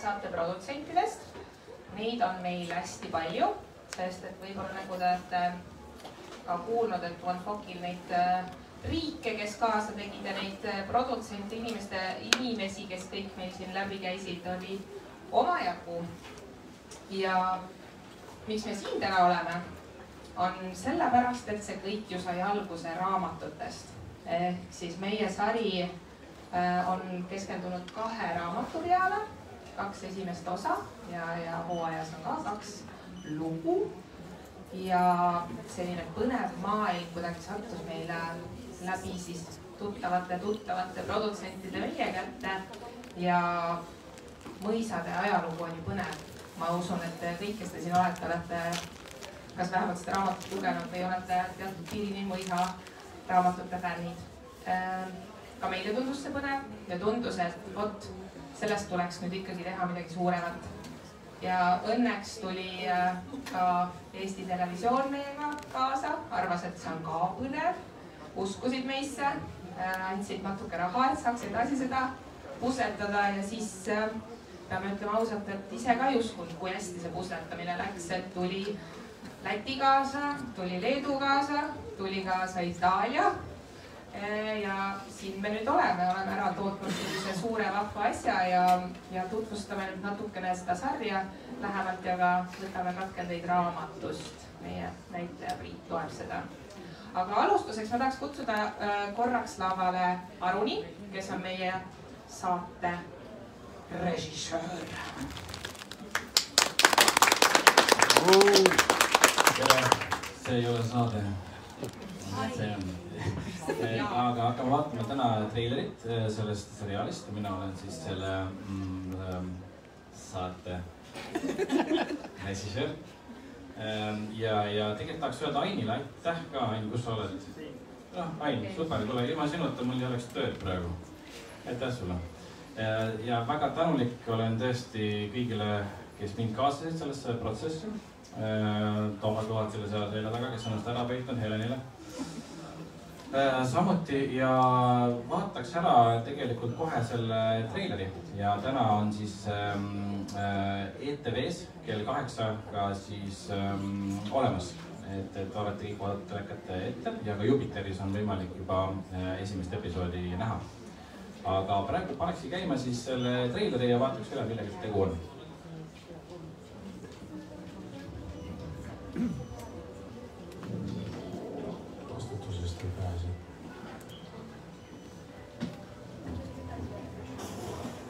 saateprodutsentidest. Neid on meil hästi palju, sest et võib-olla nagu te olete ka kuulnud, et on Fokil neid riike, kes kaasa tegid ja neid produtsente, inimesi, kes kõik meil siin läbi käisid, oli omajagu. Ja miks me siin täna oleme, on sellepärast, et see kõik ju sai alguse raamatutest. Ehk siis meie sari on keskendunud 2 raamatu peale, 2 esimest osa ja hooajas on ka 2 lugu. Ja selline põnev maailm kuidagi sattus meile läbi siis tuttavate produtsentide meie kätte ja mõisade ajalugu on ju põnev. Ma usun, et kõik, kes te siin olete kas vähemalt seda raamatut lugenud või olete teatud piirini mõisa raamatute fännid. Ka meile tundus see põnev ja tundus, et vot sellest tuleks nüüd ikkagi teha midagi suuremat. Ja õnneks tuli ka Eesti Televisioon meiega kaasa, arvas, et see on ka põnev. Uskusid meisse, andsid natuke raha, et saaks edasi seda pusletada ja siis peame ütlema ausalt, et ise ka ei uskunud, kui hästi see pusletamine läks, et tuli Läti kaasa, tuli Leedu kaasa, tuli kaasa Itaalia ja siin me nüüd oleme ära tootnud sellise suure vahva asja ja tutvustame nüüd natukene seda sarja lähemalt ja ka võtame katkendeid raamatust. Meie näitleja Priit loeb seda. Aga alustuseks ma tahaks kutsuda korraks lavale Aruni, kes on meie saate režissöör. See ei ole saade. See on. Aga hakkame vaatama täna treilerit sellest seriaalist. Mina olen siis selle saate režissöör. Ja tegelikult tahaks öelda Ainile aitäh ka, Ain, kus sa oled? Ain, super, tule, ilma sinuta mul ei oleks tööd praegu. Aitäh sulle. Ja väga tänulik olen tõesti kõigile, kes mind kaasasid sellesse protsessi. Toomas Luhat selle seal selja taga, kes on ennast ära peitnud, Helenile. Samuti ja vaataks ära tegelikult kohe selle treileri ja täna on siis ETV-s kell 8 ka siis olemas, et olete kõik vaadata ette ja ka Jupiteris on võimalik juba esimest episoodi näha. Aga praegu panekski käima siis selle treileri ja vaataks üle, millega see tegu on. Vastutusest ei pääse.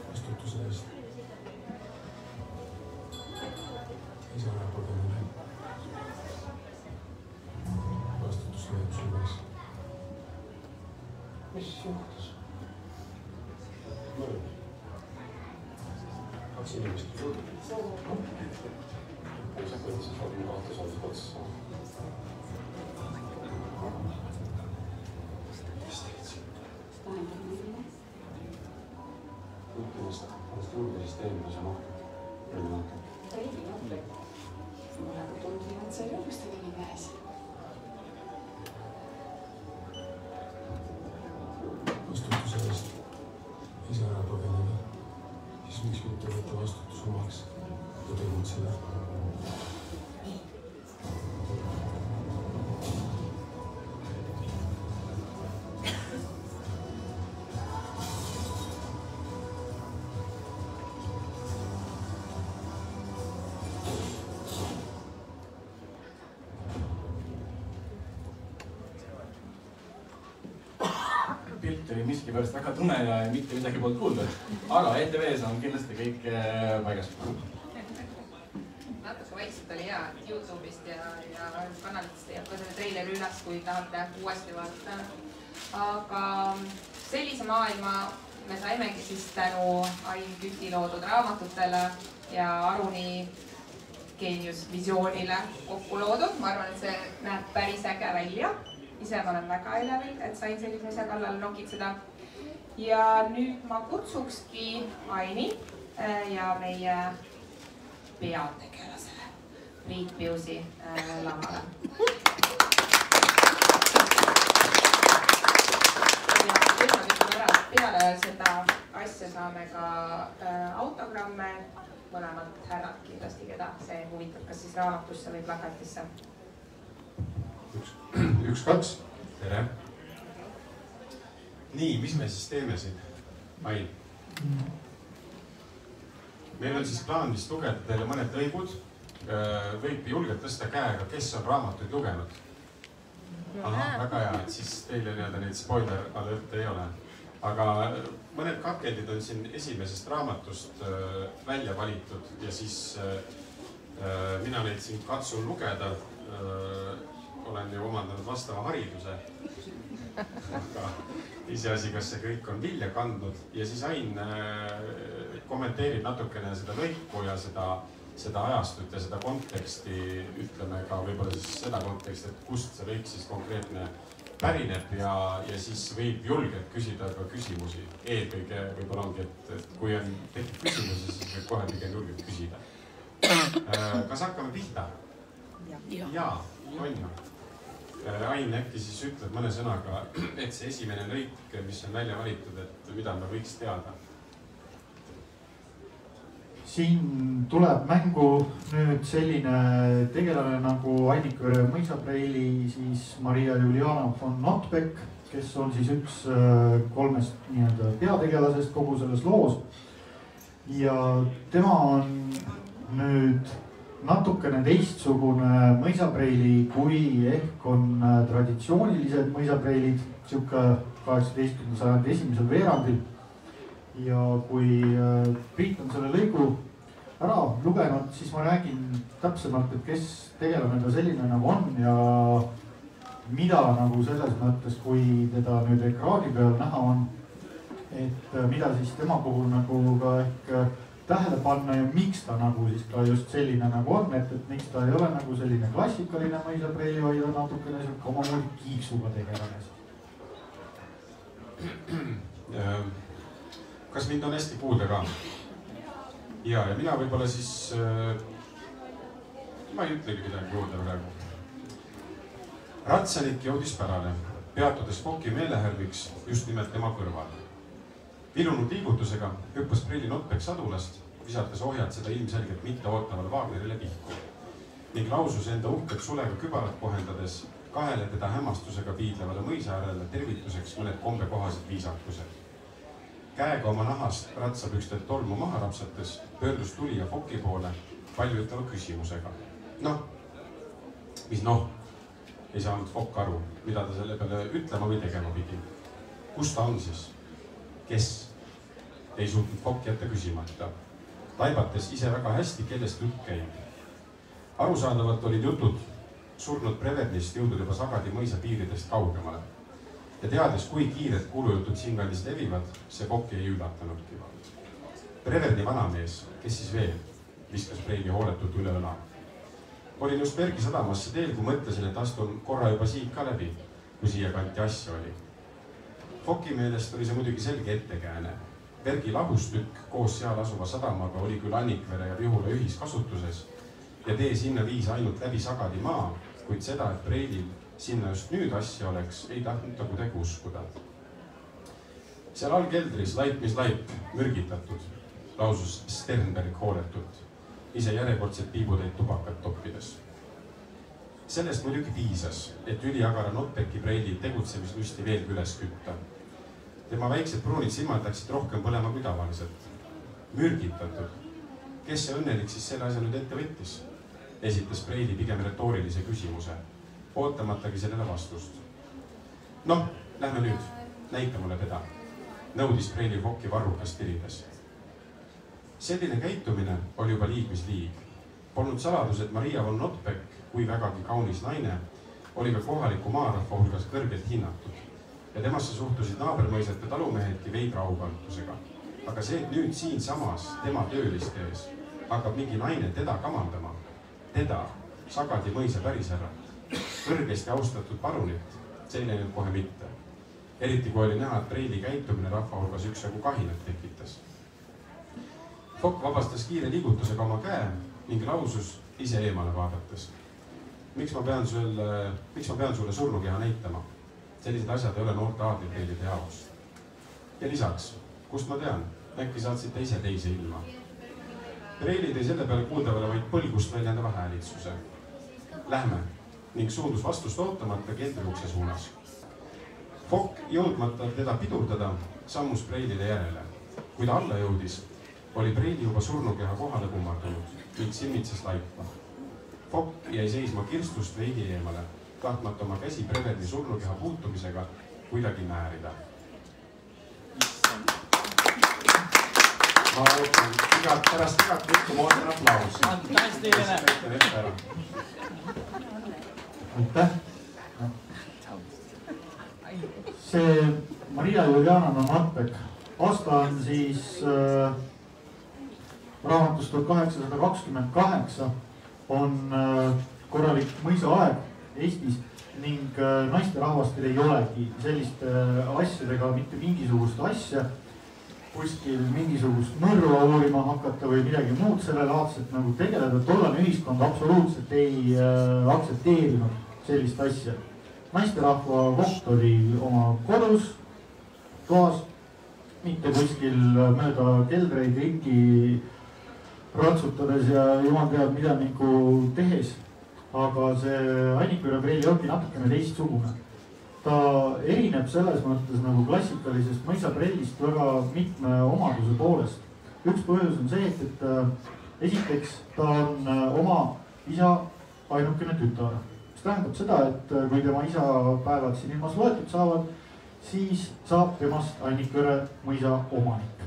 Vastutuse eest. Isa ära põgeneda. Vastutus leiab sules. Mis juhtus? Mõrv. 2 inimest juurde. Sa võid siis olema kahtes olnud otsa. Mis tegid sind? Mõtlemist kultuurisüsteemi, mis on ohtu. Rõõm ohtu. Rõõm ohtu. Mulle tundub, et see rõõmustega nii käes. Vastutuse eest ise ära põgeneda. Siis miks mitte võtta vastutus omaks ja tegutseda? Pilt oli miskipärast väga tume ja mitte midagi polnud kuulda. Aga ETV-s on kindlasti kõik paigas. Natuke vaikselt oli hea, et YouTube'ist ja kanalitest jääb ka selle treileri üles, kui tahate uuesti vaadata. Aga sellise maailma me saimegi siis tänu Ain Küti loodud raamatutele ja Aruni geeniusvisioonile kokku loodud. Ma arvan, et see näeb päris äge välja. Ise ma olen väga elevil, et sain sellise asja kallal nokitseda. Ja nüüd ma kutsukski Aini ja meie peategelasele Priit Piusi lavale. Ja peale seda asja saame ka autogramme, mõlemad härrad kindlasti, keda see huvitab, kas siis raamatusse või plakatisse. 1-2. Tere. Nii, mis me siis teeme siin? Ain. Meil on siis plaan vist lugeda teile mõned lõigud. Võib julgelt tõsta käega, kes on raamatuid lugenud. Aha, väga hea, et siis teile neid spoiler alert ei ole. Aga mõned kakendid on siin esimesest raamatust välja valitud ja siis mina neid siin katsun lugeda. Olen ju omandanud vastava hariduse. Aga iseasi, kas see kõik on vilja kandnud ja siis Ain kommenteerib natukene seda lõiku ja seda ajastut ja seda konteksti, ütleme ka võib-olla siis seda konteksti, et kust see lõik siis konkreetne pärineb ja siis võib julgelt küsida ka küsimusi. Eelkõige võib-olla ongi, et kui on tekib küsimusi, siis võib kohe pigem julgelt küsida. Kas hakkame pihta? Jaa, on ju. Ain, äkki siis ütleb mõne sõnaga, et see esimene lõik, mis on välja valitud, et mida me võiks teada? Siin tuleb mängu nüüd selline tegelane nagu Annikõre mõisapreili, siis Maria Juliana von Notbeck, kes on siis üks 3 nii-öelda peategelasest kogu selles loos. Ja tema on nüüd natukene teistsugune mõisapreili, kui ehk on traditsioonilised mõisapreilid, siuke 18. sajandi esimesel veerandil. Ja kui Priit on selle lõigu ära lugenud, siis ma räägin täpsemalt, et kes tegelane ta selline nagu on ja mida nagu selles mõttes, kui teda nüüd ekraani peal näha on, et mida siis tema puhul nagu ka ehk tähele panna ja miks ta nagu siis ka just selline nagu on, et miks ta ei ole nagu selline klassikaline mõisapreili, vaid on natukene siuke omamoodi kiiksuga tegelane. Kas mind on hästi kuulda ka? Ja mina võib-olla siis, ma ei ütlegi midagi juurde praegu. Ratsanik jõudis pärale, peatudes Focki meelehärmiks just nimelt tema kõrval. Vilunud liigutusega hüppas preili Notbeck sadulast, visates ohjad seda ilmselgelt mitte ootavale Wagnerile pihku ning lausus enda uhket sulega kübarat kohendades kahele teda hämmastusega piidlevale mõisaäärele tervituseks mõned kombekohased viisakused. Käega oma nahast ratsapükstelt tolmu maha rapsates pöördus tulija Focki poole paljuütleva küsimusega. Noh, mis noh? Ei saanud Fock aru, mida ta selle peale ütlema või tegema pidi. Kus ta on siis? Kes? Ei suutnud Fock jätta küsimata. Taibates ise väga hästi, kellest jutt käib. Arusaadavalt olid jutud surnud Prevernist jõudnud juba Sagadi mõisa piiridest kaugemale. Ja teades, kui kiired kuulujutud siinkandis levivad, see Focki ei üllatanudki. Preverni vanamees, kes siis veel, viskas preili hooletult üle õla. Olin just Bergi sadamasse teel, kui mõtlesin, et astun korra juba siit ka läbi, kui siia kanti asja oli. Focki meelest oli see muidugi selge ettekääne. Bergi lahustükk koos seal asuva sadamaga oli küll Annikvere ja Vihula ühiskasutuses ja tee sinna viis ainult läbi Sagadi maa, kuid seda, et preilil sinna just nüüd asja oleks, ei tahtnud ta kuidagi uskuda. Seal all keldris laip mis laip, mürgitatud, lausus Sternberg hooletult, ise järjekordselt piibuteid tubakat toppides. Sellest muidugi piisas, et üliagara Notbecki preili tegutsemislusti veelgi üles kütta. Tema väiksed pruunid silmad läksid rohkem põlema kui tavaliselt. Mürgitatud. Kes see õnnelik siis selle asja nüüd ette võttis? Esitas preili pigem retoorilise küsimuse. Ootamatagi sellele vastust. Noh, lähme nüüd. Näita mulle teda. Nõudis preili Focki varrukas tirides. Selline käitumine oli juba liig mis liig. Polnud saladus, et Maria von Notbeck, kui vägagi kaunis naine, oli ka kohaliku maarahva hulgas kõrgelt hinnatud. Ja temasse suhtusid naabermõisete talumehedki veidra aukartusega. Aga see, et nüüd siin samas tema tööliste ees hakkab mingi naine teda kamandama. Teda, Sagadi mõisa pärisärra. Kõrgesti austatud parunit, see ei läinud kohe mitte. Eriti kui oli näha, et preili käitumine rahva hulgas üksjagu kahinat tekitas. Fock vabastas kiire liigutusega oma käe ning lausus ise eemale vaadates. Miks ma pean sulle surnukeha näitama? Sellised asjad ei ole noorte aadlipreilide jaoks. Ja lisaks, kust ma tean, äkki saatsite ise teise ilma. Preili tõi selle peale kuuldavale vaid põlgust väljendava häälitsuse. Lähme ning suundus vastust ootamata keldriukse suunas. Fokk jõudmata teda pidurdada, sammus Preilile järele. Kui ta alla jõudis, oli Preili juba surnukeha kohale kummardunud ning silmitses laipa. Fokk jäi seisma kirstust veidi eemale, tahtmata oma käsi Preverdi surnukeha puutumisega kuidagi määrida. Ma ootan pärast igat pikku moodan aplaus. Aitäh! See Maria Juliana Notbek aasta on siis raamatust 1828 on korralik mõisaaeg Eestis ning naisterahvastel ei olegi selliste asjadega mitte mingisugust asja, kuskil mingisugust mõrva uurima hakata või midagi muud selle laadset nagu tegeleda. Tollane ühiskond absoluutselt ei aktsepteerinud sellist asja. Naisterahva koht oli oma kodus, toas, mitte kuskil mööda keldreid ringi ratsutades ja jumal teab mida nagu tehes. Aga see Annika Preili ongi natukene teistsugune. Ta erineb selles mõttes nagu klassikalisest mõisaprellist väga mitme omaduse poolest. Üks põhjus on see, et esiteks ta on oma isa ainukene tütar. Mis tähendab seda, et kui tema isapäevad siin ilmas loetud saavad, siis saab temast Annika mõisa omanik.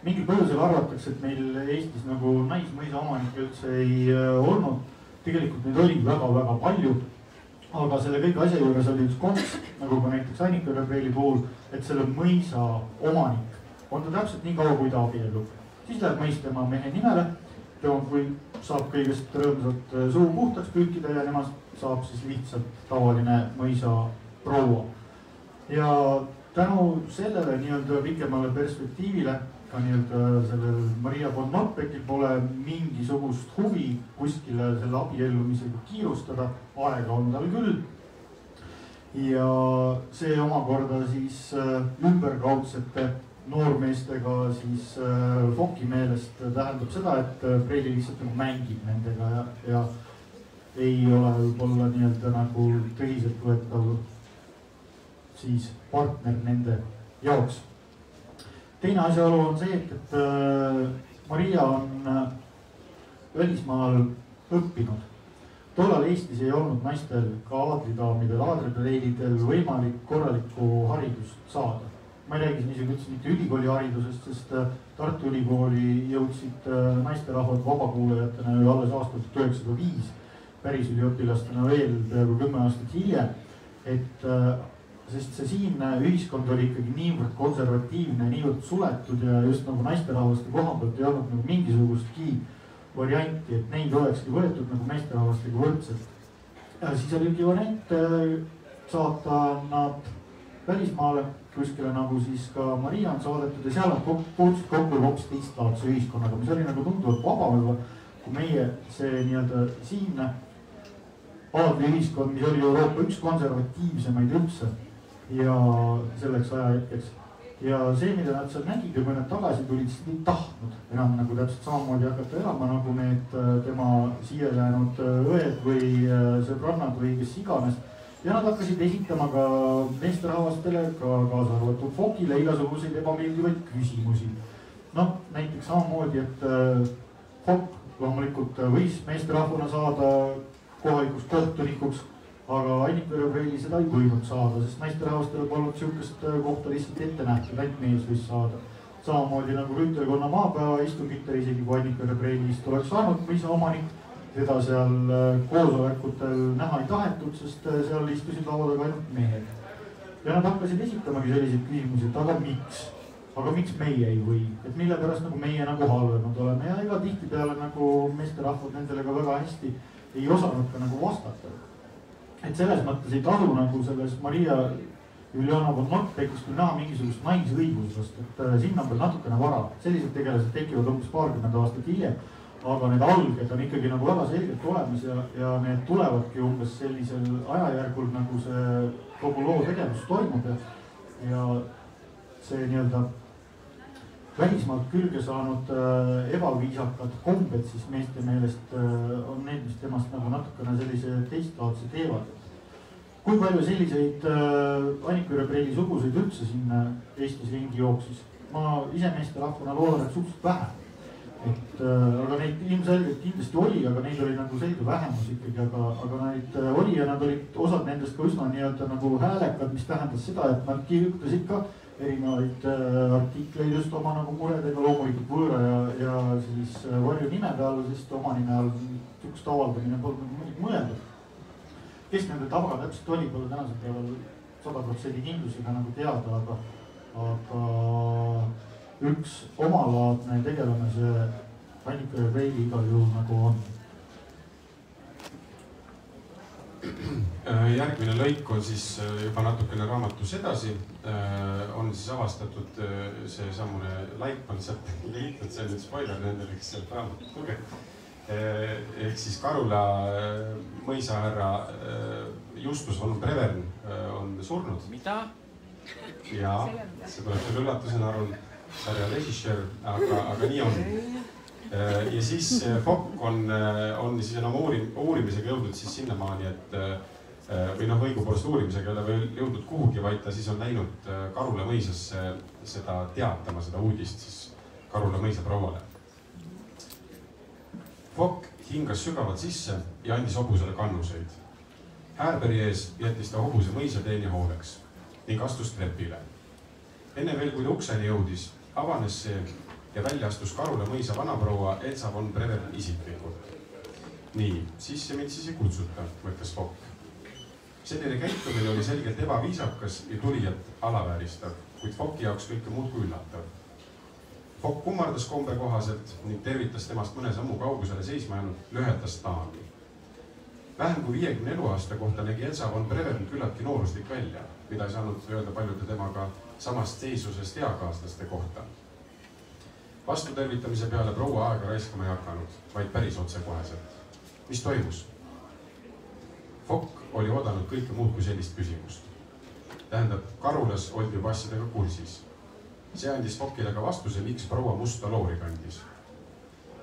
Mingil põhjusel arvatakse, et meil Eestis nagu naismõisa omanikke üldse ei olnud. Tegelikult neid oli väga-väga palju, aga selle kõige asja juures oli üks konks, nagu ka näiteks Annika Preili puhul, et selle mõisa omanik on ta täpselt nii kaua, kui ta abiellub. Siis läheb mõis tema mehe nimele, kui saab kõigest rõõmsalt suu puhtaks püükida ja nemast saab siis lihtsalt tavaline mõisa proua. Ja tänu sellele nii-öelda pikemale perspektiivile, ka nii-öelda sellel Maria von Notbekil pole mingisugust huvi kuskile selle abiellumisega kiirustada, aega on tal küll. Ja see omakorda siis ümberkaudsete noormeestega siis Fokki meelest tähendab seda, et Preili lihtsalt nagu mängib nendega ja ei ole võib-olla nii-öelda nagu tõsiselt võetav siis partner nende jaoks. Teine asjaolu on see, et Maria on välismaal õppinud. Tollal Eestis ei olnud naistel ka aadlidaamidel, aadlidadeilidel võimalik korralikku haridust saada. Ma ei räägi niisugusest mitte ülikooli haridusest, sest Tartu Ülikooli jõudsid naisterahvad vabakuulajatena ju alles aastal 1905, päris üliõpilastena veel peaaegu 10 aastat hiljem. Sest see siin ühiskond oli ikkagi niivõrd konservatiivne, niivõrd suletud ja just nagu naisterahvaste koha pealt ei olnud nagu mingisugustki varianti, et neid olekski võetud nagu naisterahvastega võrdselt. Ja siis oligi variant saata nad välismaale kuskile nagu siis ka Maria on saadetud ja seal nad puutusid kokku hoopis teistlaadse ühiskonnaga, mis oli nagu tunduvalt vabam, kui meie see nii-öelda siinne aadli ühiskond, mis oli Euroopa üks konservatiivsemaid üldse ja selleks ajahetkeks. Ja see, mida nad seal nägid ja kui nad tagasi tulid, siis nii tahtnud enam nagu täpselt samamoodi hakata elama nagu need tema siia jäänud õed või sõbrannad või kes iganes. Ja nad hakkasid esitama ka meesterahvastele, ka kaasa arvatud Fokile igasuguseid ebameeldivaid küsimusi. No näiteks samamoodi, et Fokk loomulikult võis meesterahvana saada kohalikuks kohtunikuks, aga Annika Preili seda ei võinud saada, sest naisterahvastele polnud siukest kohta lihtsalt ette nähtud, ainult mees võis saada. Samamoodi nagu rüütelkonna maapäeva istungitel, isegi kui Annika Preilist oleks saanud mõisa omanik, teda seal koosolekutel näha ei tahetud, sest seal istusid laua taga ainult mehed. Ja nad hakkasid esitamagi selliseid küsimusi, et aga miks meie ei või, et mille pärast nagu meie nagu halvemad oleme ja ega tihtipeale nagu meesterahvad nendele ka väga hästi ei osanud ka nagu vastata. Et selles mõttes ei tasu nagu selles Maria Juliana von Notbekist kui näha mingisugust naisõiguslast, et sinna on veel natukene vara. Sellised tegelased tekivad umbes 20 aastat hiljem, aga need alged on ikkagi nagu väga selgelt olemas ja need tulevadki umbes sellisel ajajärgul, nagu see kogu loo tegevus toimub ja see nii-öelda välismaalt külge saanud ebaviisakad kombed siis meeste meelest on need, mis temast nagu natukene sellise teistlaadse teevad. Kui palju selliseid Annika Üle Preili suguseid üldse siin Eestis ringi jooksis? Ma ise meesterahvana loodan, et suhteliselt vähe. Aga neid ilmselgelt kindlasti oli, aga neid oli nagu selge vähemus ikkagi, aga neid oli ja nad olid osad nendest ka üsna nii-öelda nagu häälekad, mis tähendas seda, et nad kirjutasid ka erinevaid artikleid just oma nagu muredega, loomulikult võõra ja siis varju nimede all, sest oma nime all sihukest avaldamine polnud muidugi mõeldud. Kes nende taga täpselt oli, pole tänasel päeval 100% kindlusega nagu teada, aga üks omalaadne tegelane see Annika Üle Preili igal juhul nagu on. Järgmine lõik on siis juba natukene raamatus edasi. On siis avastatud see sammune Laikman sealt liitnud, see on nüüd spoiler nendele, kes sealt raamatut lugeb. Ehk siis Karula mõisahärra Justus von Brevern on surnud. Mida? Ja, see tuleb teil üllatusena, arvan, sarja režissöör, aga nii on. Ja siis Fokk on siis enam uurimisega jõudnud siis sinnamaani, et või noh, õigupoolest uurimisega ei ole veel jõudnud kuhugi, vaid ta siis on läinud Karula mõisasse seda teatama, seda uudist siis Karula mõisa prouale. Fokk hingas sügavalt sisse ja andis hobusele kannuseid. Häärberi ees jättis ta hobuse mõisateeni hooleks ning astus trepile. Enne veel, kui ta ukseni jõudis, avanes see ja välja astus Karula mõisa vanaproua Elsa von Brevern isiklikult. Nii, sisse mind siis ei kutsuta, mõtles Fokk. Selline käitumine oli selgelt ebaviisakas ja tulijat alavääristav, kuid Fokki jaoks kõike muud kui üllatav. Fokk kummardas kombe kohaselt ning tervitas temast mõne sammu kaugusele seisma jäänud löhetast daami. Vähem kui 50 eluaasta kohta nägi Elsa von Brevern küllaltki nooruslik välja, mida ei saanud öelda paljude temaga samast seisusest eakaaslaste kohta. Vastu tervitamise peale proua aega raiskama ei hakanud, vaid päris otsekoheselt. Mis toimus? Fokk oli oodanud kõike muud kui sellist küsimust. Tähendab, Karulas oldi juba asjadega kursis. See andis Fokkile ka vastuse, miks proua musta loori kandis.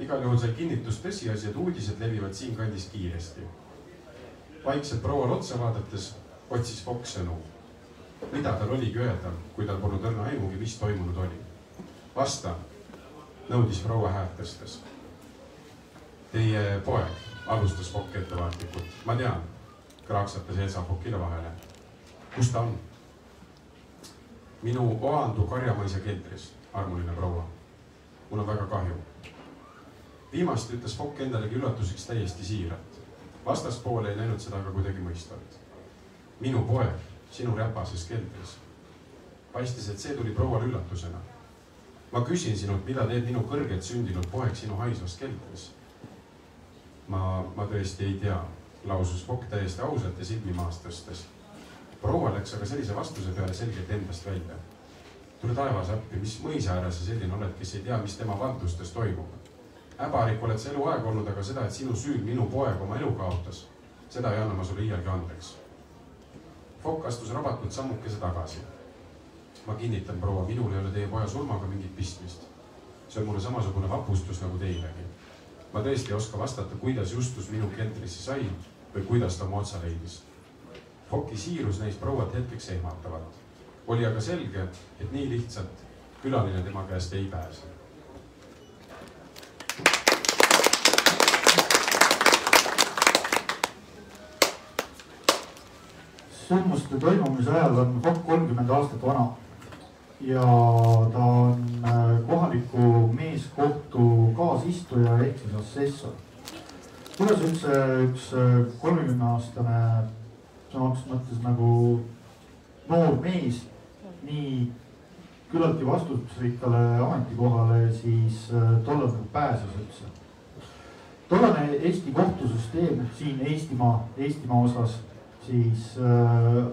Igal juhul sai kinnitust tõsiasi, et uudised levivad siin kandis kiiresti. Vaikselt prouale otsa vaadates otsis Fokk sõnu. Mida tal oligi öelda, kui tal polnud õrna aimugi, mis toimunud oli? Vasta, nõudis proua häält tõstes. Teie poeg, alustas Fokk ettevaatlikult. Ma tean, kraaksatas Elsa Fokkile vahele. Kus ta on? Minu oandu Karjamõisa keldris, armuline proua. Mul on väga kahju. Viimast ütles Fokk endalegi üllatuseks täiesti siiralt. Vastaspoole ei näinud seda aga kuidagi mõistvalt. Minu poeg, sinu räpases keldris. Paistis, et see tuli prouale üllatusena. Ma küsin sinult, mida teeb minu kõrgelt sündinud poeg sinu haisvas keldris. Ma tõesti ei tea, lausus Fokk täiesti ausalt ja silmi maast tõstes. Proua läks aga sellise vastuse peale selgelt endast välja. Tule taevas appi, mis mõisaääre sa selline oled, kes ei tea, mis tema valdustes toimub. Äbarik oled sa eluaeg olnud, aga seda, et sinu süül minu poeg oma elu kaotas, seda ei anna ma sulle iialgi andeks. Fokk astus rabatult sammukese tagasi. Ma kinnitan, proua, minul ei ole teie poja surmaga mingit pistmist. See on mulle samasugune vapustus nagu teilegi. Ma tõesti ei oska vastata, kuidas Justus minu keldrisse sai või kuidas ta oma otsa leidis. Fokki siirus näis prouat hetkeks ehmatavalt. Oli aga selge, et nii lihtsalt külaline tema käest ei pääse. Sündmuste toimumise ajal on Fokk 30 aastat vana ja ta on kohaliku meeskohtu kaasistuja ehk siis assessor. Kuidas üldse üks 30-aastane sõnaks mõttes nagu noor mees nii küllaltki vastutusrikkale ametikohale siis tollal pääses üldse? Tollane Eesti kohtusüsteem siin Eestimaa osas siis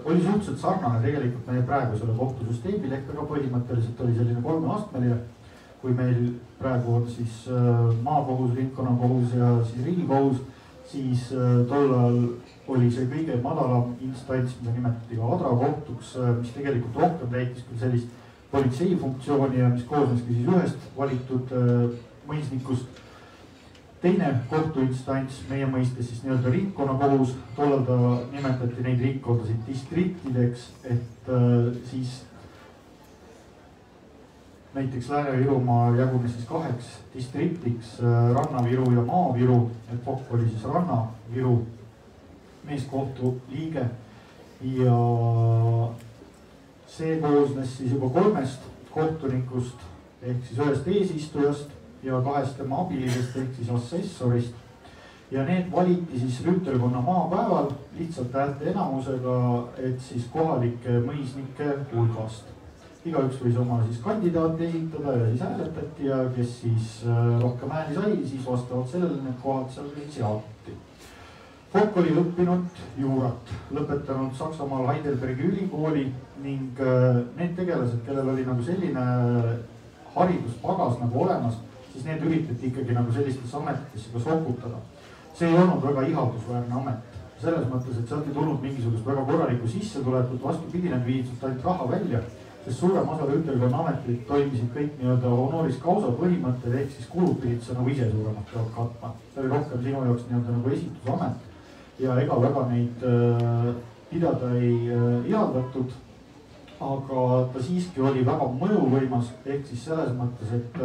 oli suhteliselt sarnane tegelikult meie praegusele kohtusüsteemile ehk väga põhimõtteliselt oli selline 3-astmeline, kui meil praegu on siis maakohus, ringkonnakohus ja siis riigikohus, siis tollal oli see kõige madalam instants, mida nimetati ka adrakohtuks, mis tegelikult rohkem täitis küll sellist politseifunktsiooni ja mis koosneski siis ühest valitud mõisnikust. Teine kohtuinstants, meie mõistes siis nii-öelda ringkonnakohus, tollal ta nimetati neid ringkondasid distriktideks, et siis näiteks Lääne-Virumaa jagunes siis 2 distriktiks, Ranna-Viru ja Maa-Viru, et Fokk oli siis Ranna-Viru meeskohtu liige ja see koosnes siis juba 3 kohtunikust ehk siis 1 eesistujast ja 2 tema abilisest ehk siis assessorist. Ja need valiti siis rüütelkonna maapäeval lihtsalt häälte enamusega, et siis kohalike mõisnike hulgast. Igaüks võis oma siis kandidaati esitada ja siis hääletati ja kes siis rohkem hääli sai, siis vastavalt sellele need kohad seal siis jaotati. Fokk oli õppinud juurat, lõpetanud Saksamaal Heidelbergi ülikooli ning need tegelased, kellel oli nagu selline hariduspagas nagu olemas, siis need üritati ikkagi nagu sellistesse ametitesse ka sokutada. See ei olnud väga ihaldusväärne amet. Selles mõttes, et sealt ei tulnud mingisugust väga korralikku sissetulekut, vastupidi, need viidsid ainult raha välja, sest suurem osa rüütelkonna ametid toimisid kõik nii-öelda honoris causa põhimõtted, ehk siis kulud pidid sa nagu ise suuremat pealt katma. See oli rohkem sinu jaoks nii-öelda nagu esitusamet ja ega väga neid pidada ei ihaldatud, aga ta siiski oli väga mõjuvõimas, ehk siis selles mõttes, et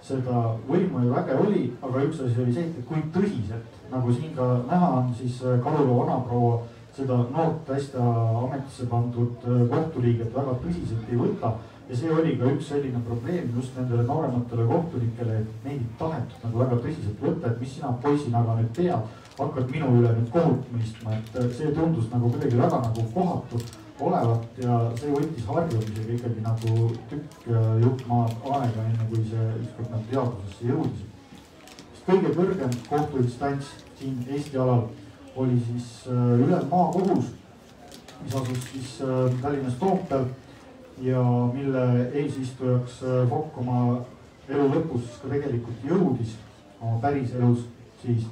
seda võimu ja väge oli, aga üks asi oli see, et kui tõsiselt, nagu siin ka näha on, siis Kalula vanaproua seda noort äsja ametisse pandud kohtuliiget väga tõsiselt ei võta. Ja see oli ka üks selline probleem just nendele noorematele kohtunikele, et neid ei tahetud nagu väga tõsiselt võtta, et mis sina poisina aga nüüd tead, hakkad minu üle nüüd kohut mõistma, et see tundus nagu kuidagi väga nagu kohatu olevat ja see võttis harjumisega ikkagi nagu tükk jupp maad aega, enne kui see ükskord nagu teadvusesse jõudis. Kõige kõrgem kohtuinstants siin Eesti alal oli siis ülemaakohus, mis asus siis Tallinnas Toompeal ja mille eesistujaks Fokk oma elu lõpus siis ka tegelikult jõudis, oma päris elus siis.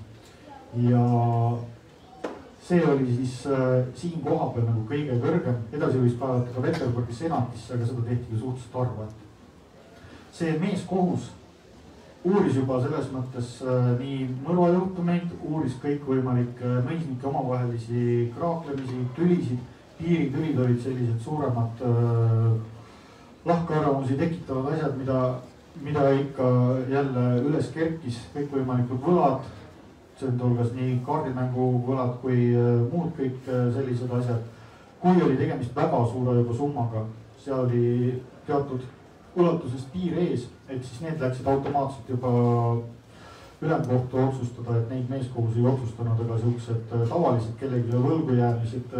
Ja see oli siis siin koha peal nagu kõige kõrgem, edasi võis kaevata ka Veterburgi senatisse, aga seda tehti ka suhteliselt harva. See meeskohus uuris juba selles mõttes nii mõrvajuhtumeid, uuris kõikvõimalikke mõisnike omavahelisi kraaklemisi, tülisid, piiritülid olid sellised suuremad lahkarvamusi tekitavad asjad, mida ikka jälle üles kerkis, kõikvõimalikud võlad, see on hulgas nii kaardimängu võlad kui muud kõik sellised asjad. Kui oli tegemist väga suure juba summaga, seal oli teatud ulatusest piir ees, et siis need läksid automaatselt juba ülemkohtu otsustada, et neid meeskohus ei otsustanud, aga siuksed tavalised kellegi võlgu jäämised,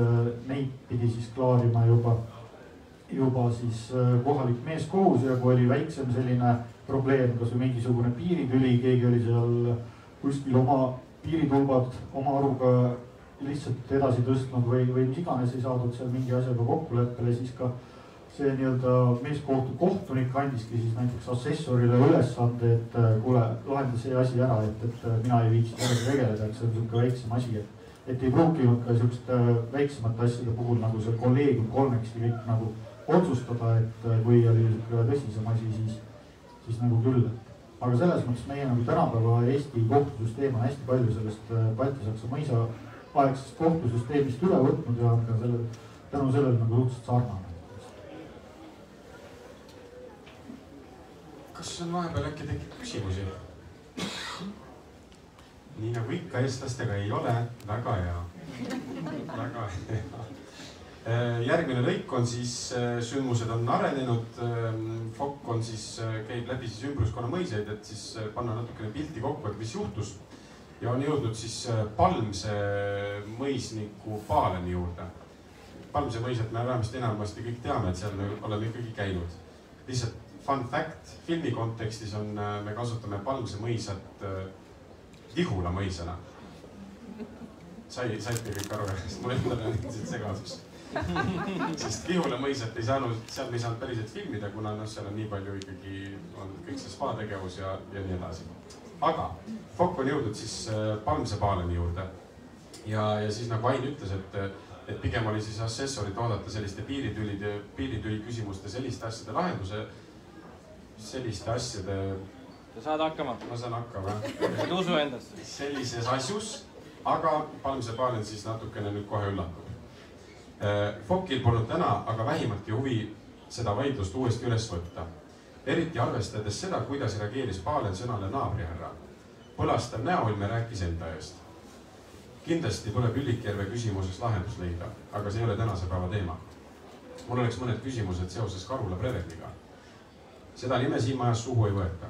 neid pidi siis klaarima juba siis kohalik meeskohus ja kui oli väiksem selline probleem, kas või mingisugune piiritüli, keegi oli seal kuskil oma piiritulbad oma aruga lihtsalt edasi tõstnud või mis iganes ei saadud seal mingi asjaga kokkuleppele, siis ka see nii-öelda meeskohtu kohtunik andiski siis näiteks assessorile ülesande, et kuule, lahenda see asi ära, et mina ei viiks sellega tegeleda, et see on siuke väiksem asi, et ei pruukinud ka siukest väiksemate asjade puhul nagu see kolleegium kolmekesti kõik nagu otsustada, et kui oli tõsisem asi, siis nagu küll. Aga selles mõttes meie nagu tänapäeva Eesti kohtusüsteem on hästi palju sellest Balti-Saksa mõisa aegsest kohtusüsteemist üle võtnud ja on ka tänu sellele nagu suhteliselt sarnane. Kas on vahepeal äkki tekib küsimusi? Nii nagu ikka eestlastega ei ole, väga hea. Väga hea. Järgmine lõik on siis, sündmused on arenenud, Fokk on siis, käib läbi siis ümbruskonna mõiseid, et siis panna natukene pilti kokku, et mis juhtus. Ja on jõudnud siis Palmse mõisniku Paaleni juurde. Palmse mõised me vähemasti enamasti kõik teame, et seal me oleme ikkagi käinud. Lihtsalt fun fact, filmi kontekstis on, me kasutame Palmse mõisat Vihula mõisana. Saite kõik aru, sest mul endal on lihtsalt segasus. Sest Vihula mõisat ei saanud, seal me ei saanud päriselt filmida, kuna seal on nii palju ikkagi, on kõik see spa tegevus ja nii edasi. Aga Fokk on jõudnud siis Palmse Paaleni juurde. Ja siis nagu Ain ütles, et pigem oli siis assessorit oodata selliste piiritüli küsimuste, selliste asjade lahenduse, selliste asjade... Sa saad hakkama? Ma saan hakkama. Usu endast. Sellises asjus, aga Palmse Paalen siis natukene nüüd kohe üllatub. Fokil polnud täna aga vähimatki huvi seda vaidlust uuesti üles võtta. Eriti arvestades seda, kuidas reageeris Paalen sõnale naabrihärra. Põlastav näoilme rääkis enda eest. Kindlasti tuleb Üllikjärve küsimuses lahendus leida, aga see ei ole tänase päeva teema. Mul oleks mõned küsimused seoses Karula Breverniga. Seda nime siin majas suhu ei võeta.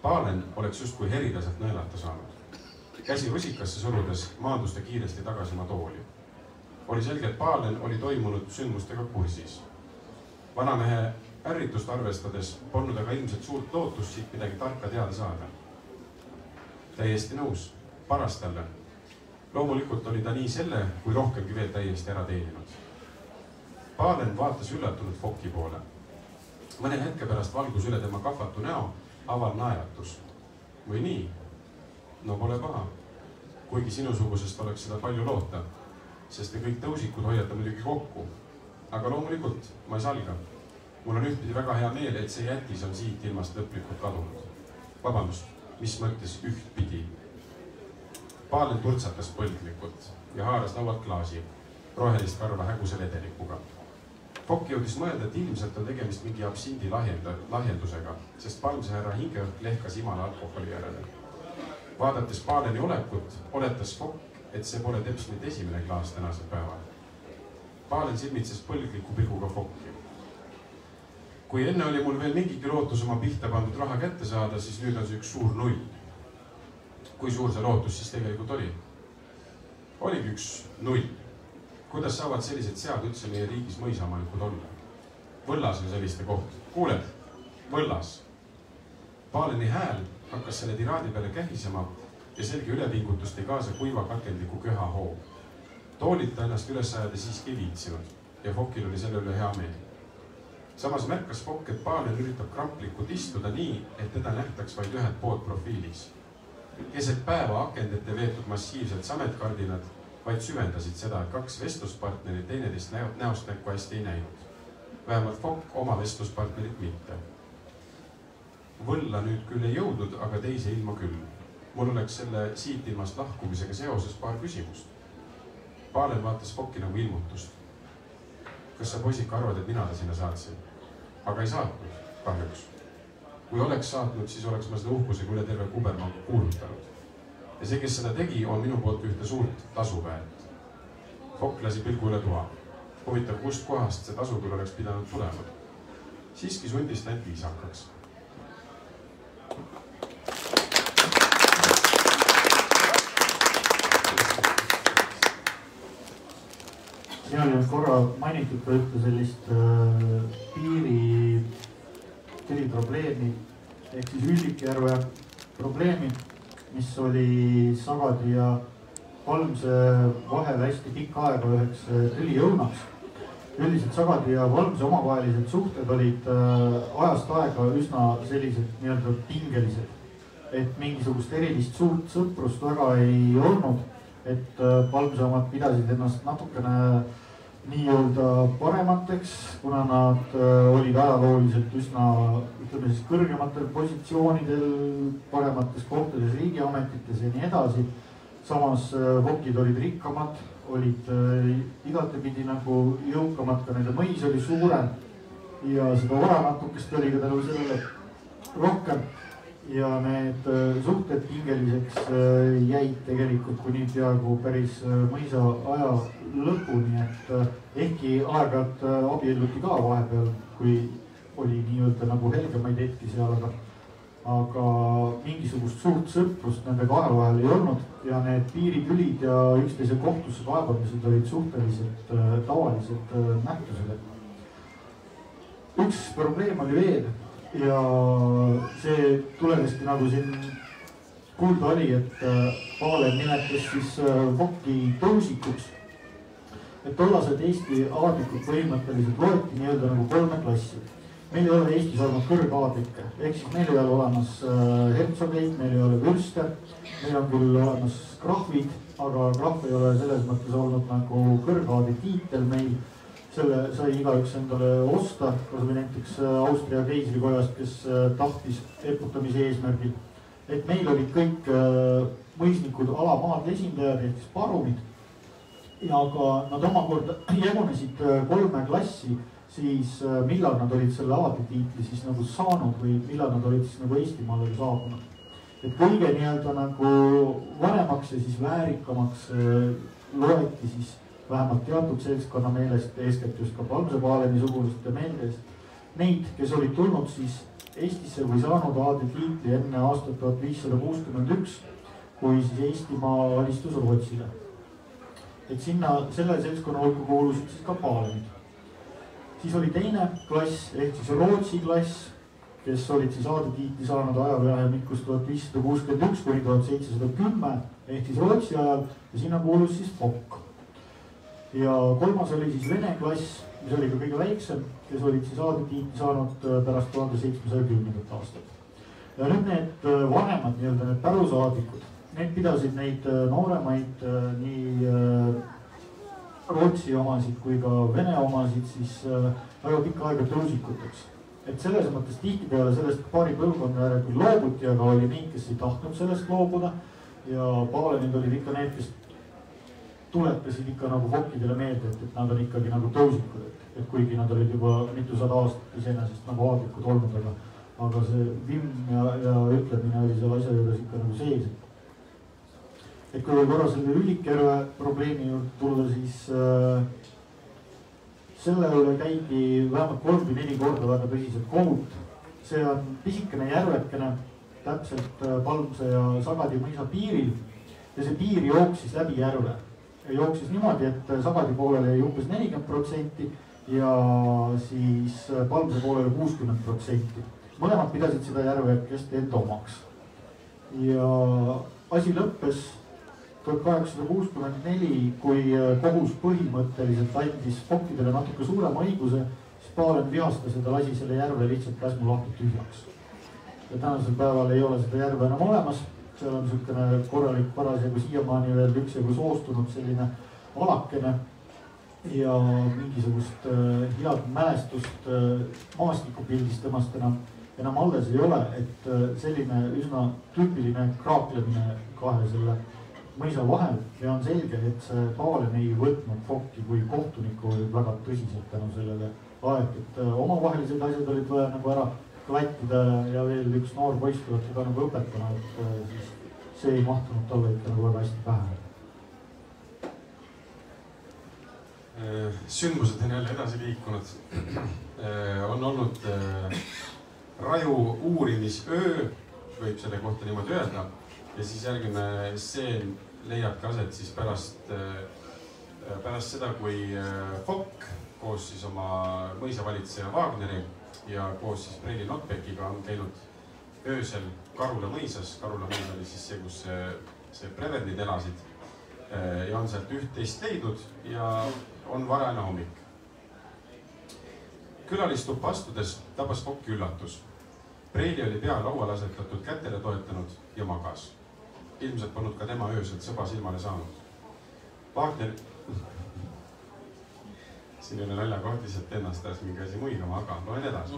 Paalen oleks justkui heridaselt nõelata saanud. Käsi rusikasse surudes maandus ta kiiresti tagasi oma tooli. Oli selge, et Paalen oli toimunud sündmustega kursis. Vanamehe ärritust arvestades polnud aga ilmselt suurt lootust siit midagi tarka teada saada. Täiesti nõus, paras talle. Loomulikult oli ta nii selle, kui rohkemgi veel täiesti ära teeninud. Paalen vaatas üllatunud Foki poole. Mõne hetke pärast valgus üle tema kahvatu näo aval naeratus. Või nii? No pole paha. Kuigi sinusugusest oleks seda palju loota, sest te kõik tõusikud hoiate muidugi kokku. Aga loomulikult ma ei salga. Mul on ühtpidi väga hea meel, et see jätis on siit ilmast lõplikult kadunud. Vabandust, mis mõttes ühtpidi? Paalen turtsatas põlglikult ja haaras laualt klaasi, rohelist karva häguse vedelikuga. Fokk jõudis mõelda, et ilmselt on tegemist mingi absindi lahjendusega, sest Palmse härra hingeõhk lehkas imala alkoholi järele. Vaadates Paaleni olekut, oletas Fokk, et see pole teps nüüd esimene klaas tänasel päeval. Paalen silmitses põlgliku pilguga Fokki. Kui enne oli mul veel mingigi lootus oma pihta pandud raha kätte saada, siis nüüd on see üks suur null. Kui suur see lootus siis tegelikult oli? Oligi üks null. Kuidas saavad sellised sead üldse meie riigis mõisamalikud olla? Võllas on selliste koht. Kuuled? Võllas. Paaleni hääl hakkas selle tiraadi peale kähisema ja selge ülepingutus tõi kaasa kuiva katkendliku köha hoo. Toolita ennast üles ajada siiski viitsinud ja Fokil oli selle üle hea meel. Samas märkas Fokk, et Paalen üritab kramplikult istuda nii, et teda nähtaks vaid ühed poolt profiilis. Keset päeva akendete veetud massiivsed sametkardinad vaid süvendasid seda, et kaks vestluspartnerit teineteist näost näkku hästi ei näinud. Vähemalt Fokk oma vestluspartnerit mitte. Võlla nüüd küll ei jõudnud, aga teise ilma küll. Mul oleks selle siit ilmast lahkumisega seoses paar küsimust. Paalen vaatas Fokki nagu ilmutust. Kas sa poisik arvad, et mina ta sinna saatsin? Aga ei saatnud, kahjuks. Kui oleks saatnud, siis oleks ma seda uhkusega üle terve kubermangu kuulutanud. Ja see, kes seda tegi, on minu poolt ühte suurt tasu väärt. Fokk lasi pilgu üle toa. Huvitav, kust kohast see tasu küll oleks pidanud tulema. Siiski sundis ta end viisakaks. Siin oli korra mainitud ka ühte sellist piiri probleemi ehk siis Üllikjärve probleemi, mis oli Sagadi ja Palmse vahel hästi pikka aega üheks tülijõunaks. Üldiselt Sagadi ja Palmse omavahelised suhted olid ajast aega üsna sellised nii-öelda pingelised. Et mingisugust erilist suurt sõprust väga ei olnud, et Palmse omad pidasid ennast natukene nii-öelda paremateks, kuna nad olid ajalooliselt üsna, ütleme siis kõrgematel positsioonidel, paremates kohtades riigiametites ja nii edasi. Samas Fokid olid rikkamad, olid igatepidi nagu jõukamad, ka nende mõis oli suurem ja seda vara natukest oli ka tänu sellele rohkem. Ja need suhted pingeliseks jäid tegelikult kuni peaaegu päris mõisa aja lõpuni, et ehkki aeg-ajalt abielluti ka vahepeal, kui oli nii-öelda nagu helgemaid hetki seal, aga mingisugust suurt sõprust nende kahe vahel ei olnud ja need piiritülid ja üksteise kohtusse kaebamised olid suhteliselt tavalised nähtused. Üks probleem oli veel. Ja see tuleneski nagu siin kuulda oli, et Paalen nimetas siis Fokki tõusikuks. Et tollased Eesti aadlikud põhimõtteliselt loeti nii-öelda nagu kolme klassi. meil ei ole Eestis olnud kõrgaadlikke, ehk siis meil ei ole olemas hertsogeid, meil ei ole vürste, meil on küll olemas krahvid, aga krahv ei ole selles mõttes olnud nagu kõrgaadli tiitel meil. Selle sai igaüks endale osta, kas või näiteks Austria keisrikojast, kes tahtis eputamise eesmärgil. Et meil olid kõik mõisnikud alamaadle esindajad ehk siis parunid. Ja ka nad omakorda jagunesid 3 klassi, siis millal nad olid selle aadlitiitli siis nagu saanud või millal nad olid siis nagu Eestimaale saabunud. Et kõige nii-öelda nagu vanemaks ja siis väärikamaks loeti siis vähemalt teatud seltskonna meelest, eeskätt just ka Palmsepaaleni suguluste meelest, neid, kes olid tulnud siis Eestisse või saanud aadlitiitli enne aastat 1561, kui siis Eestimaa alistus Rootsile. Et sinna selle seltskonna hulka kuulusid siis ka paalenid. Siis oli teine klass ehk siis Rootsi klass, kes olid siis aadlitiitli saanud ajavahemikus 1561 kuni 1710 ehk siis Rootsi ajal ja sinna kuulus siis Fokk. Ja kolmas oli siis Vene klass, mis oli ka kõige väiksem, kes olid siis aadlitiitli saanud pärast 1710. aastat. Ja nüüd need vanemad, nii-öelda need pärusaadlikud, need pidasid neid nooremaid nii Rootsi omasid kui ka Vene omasid siis väga pikka aega tõusikuteks. Et selles mõttes tihtipeale sellest paari põlvkonna järel küll loobuti, aga oli neid, kes ei tahtnud sellest loobuda ja paalenid olid ikka need, kes tuletasid ikka nagu fokkidele meelde, et nad on ikkagi nagu tõusikud, et kuigi nad olid juba mitusada aastat iseenesest nagu aadlikud olnud, aga see vimm ja ütlemine oli seal asja juures ikka nagu sees. Et kui korra selle Üllikjärve probleemi juurde tulla, siis selle üle käidi vähemalt 3 või 4 korda väga tõsiselt kohut. See on pisikene järvekene täpselt Palmse ja Sagadi mõisa piiril ja see piir jooksis läbi järve. Jooksis niimoodi, et Sagadi poolele jäi umbes 40% ja siis Palmse poolele 60%. Mõlemad pidasid seda järvekest enda omaks. Ja asi lõppes 1864, kui kohus põhimõtteliselt andis fokkidele natuke suurema õiguse, siis Paalen vihastas ja ta lasi selle järve lihtsalt käsmu lahti tühjaks. Ja tänasel päeval ei ole seda järve enam olemas. Seal on niisugune korralik parasjagu siiamaani veel üksjagu soostunud selline alakene ja mingisugust head mälestust maastikupildist temast enam alles ei ole, et selline üsna tüüpiline kraaklemine kahe selle mõisa vahel ja on selge, et see Paalen ei võtnud Fokki kui kohtunikku väga tõsiselt tänu sellele aeg, et omavahelised asjad olid vaja nagu ära klattida ja veel üks noor poiss tuleb teda nagu õpetama, et siis see ei mahtunud talle ikka nagu väga hästi pähe. Sündmused on jälle edasi liikunud. On olnud raju uurimisöö, võib selle kohta niimoodi öelda. Ja siis järgmine stseen leiabki aset siis pärast seda, kui Fokk koos siis oma mõisavalitseja Wagneri ja koos siis Preili Notbeckiga on käinud öösel Karula mõisas. Karula mõis oli siis see, kus see Prevendid elasid ja on sealt üht-teist leidnud ja on varajane hommik. Külalistuppa astudes tabas Fokki üllatus. Preili oli pea lauale asetatud kätele toetanud ja magas. Ilmselt polnud ka tema ööselt sõba silmale saanud. Wagner... Siin ei ole naljakoht, lihtsalt ennast taas mingi asi muigama, aga loen edasi.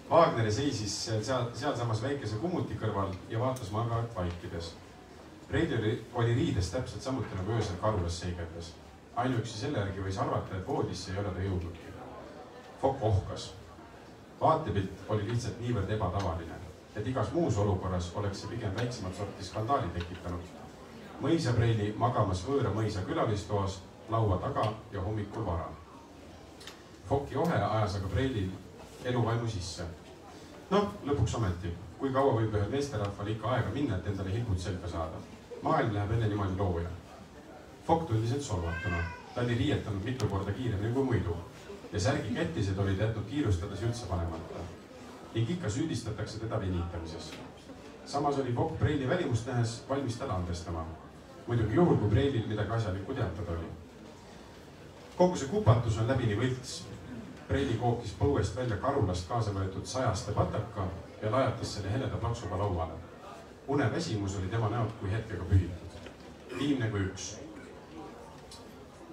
Wagneri seisis sealsamas väikese kummuti kõrval ja vaatas magavat vaikides. Preili oli riides täpselt samuti nagu öösel Karulas seigeldes. Ainuüksi selle järgi võis arvata, et voodisse ei ole ta jõudnudki. Fokk ohkas. Vaatepilt oli lihtsalt niivõrd ebatavaline, et igas muus olukorras oleks see pigem väiksemat sorti skandaali tekitanud. Mõisa Preili magamas võõra mõisa külalistoas, laua taga ja hommikul vara. Fokki ohe ajas aga Preilil eluvaimu sisse. No, lõpuks ometi, kui kaua võib ühel meesterahval ikka aega minna, et endale hilbud selga saada. Maailm läheb enne niimoodi looja. Fokk tundis end solvatuna. Ta oli riietanud mitu korda kiiremini kui muidu ja särgi kettised olid jätnud kiirustades üldse panemata. Ning ikka süüdistatakse teda venitamises. Samas oli Fokk Preili välimust nähes valmis teda andestama. Muidugi juhul, kui Preilil midagi asjalikku teatada oli. Kogu see kupatus on läbini võlts. Preili kookis põuest välja karulast kaasa võetud 100 pataka ja lajatas selle heleda plaksuga lauale. Uneväsimus oli tema näod kui hetkega pühitud. Viimne kui üks.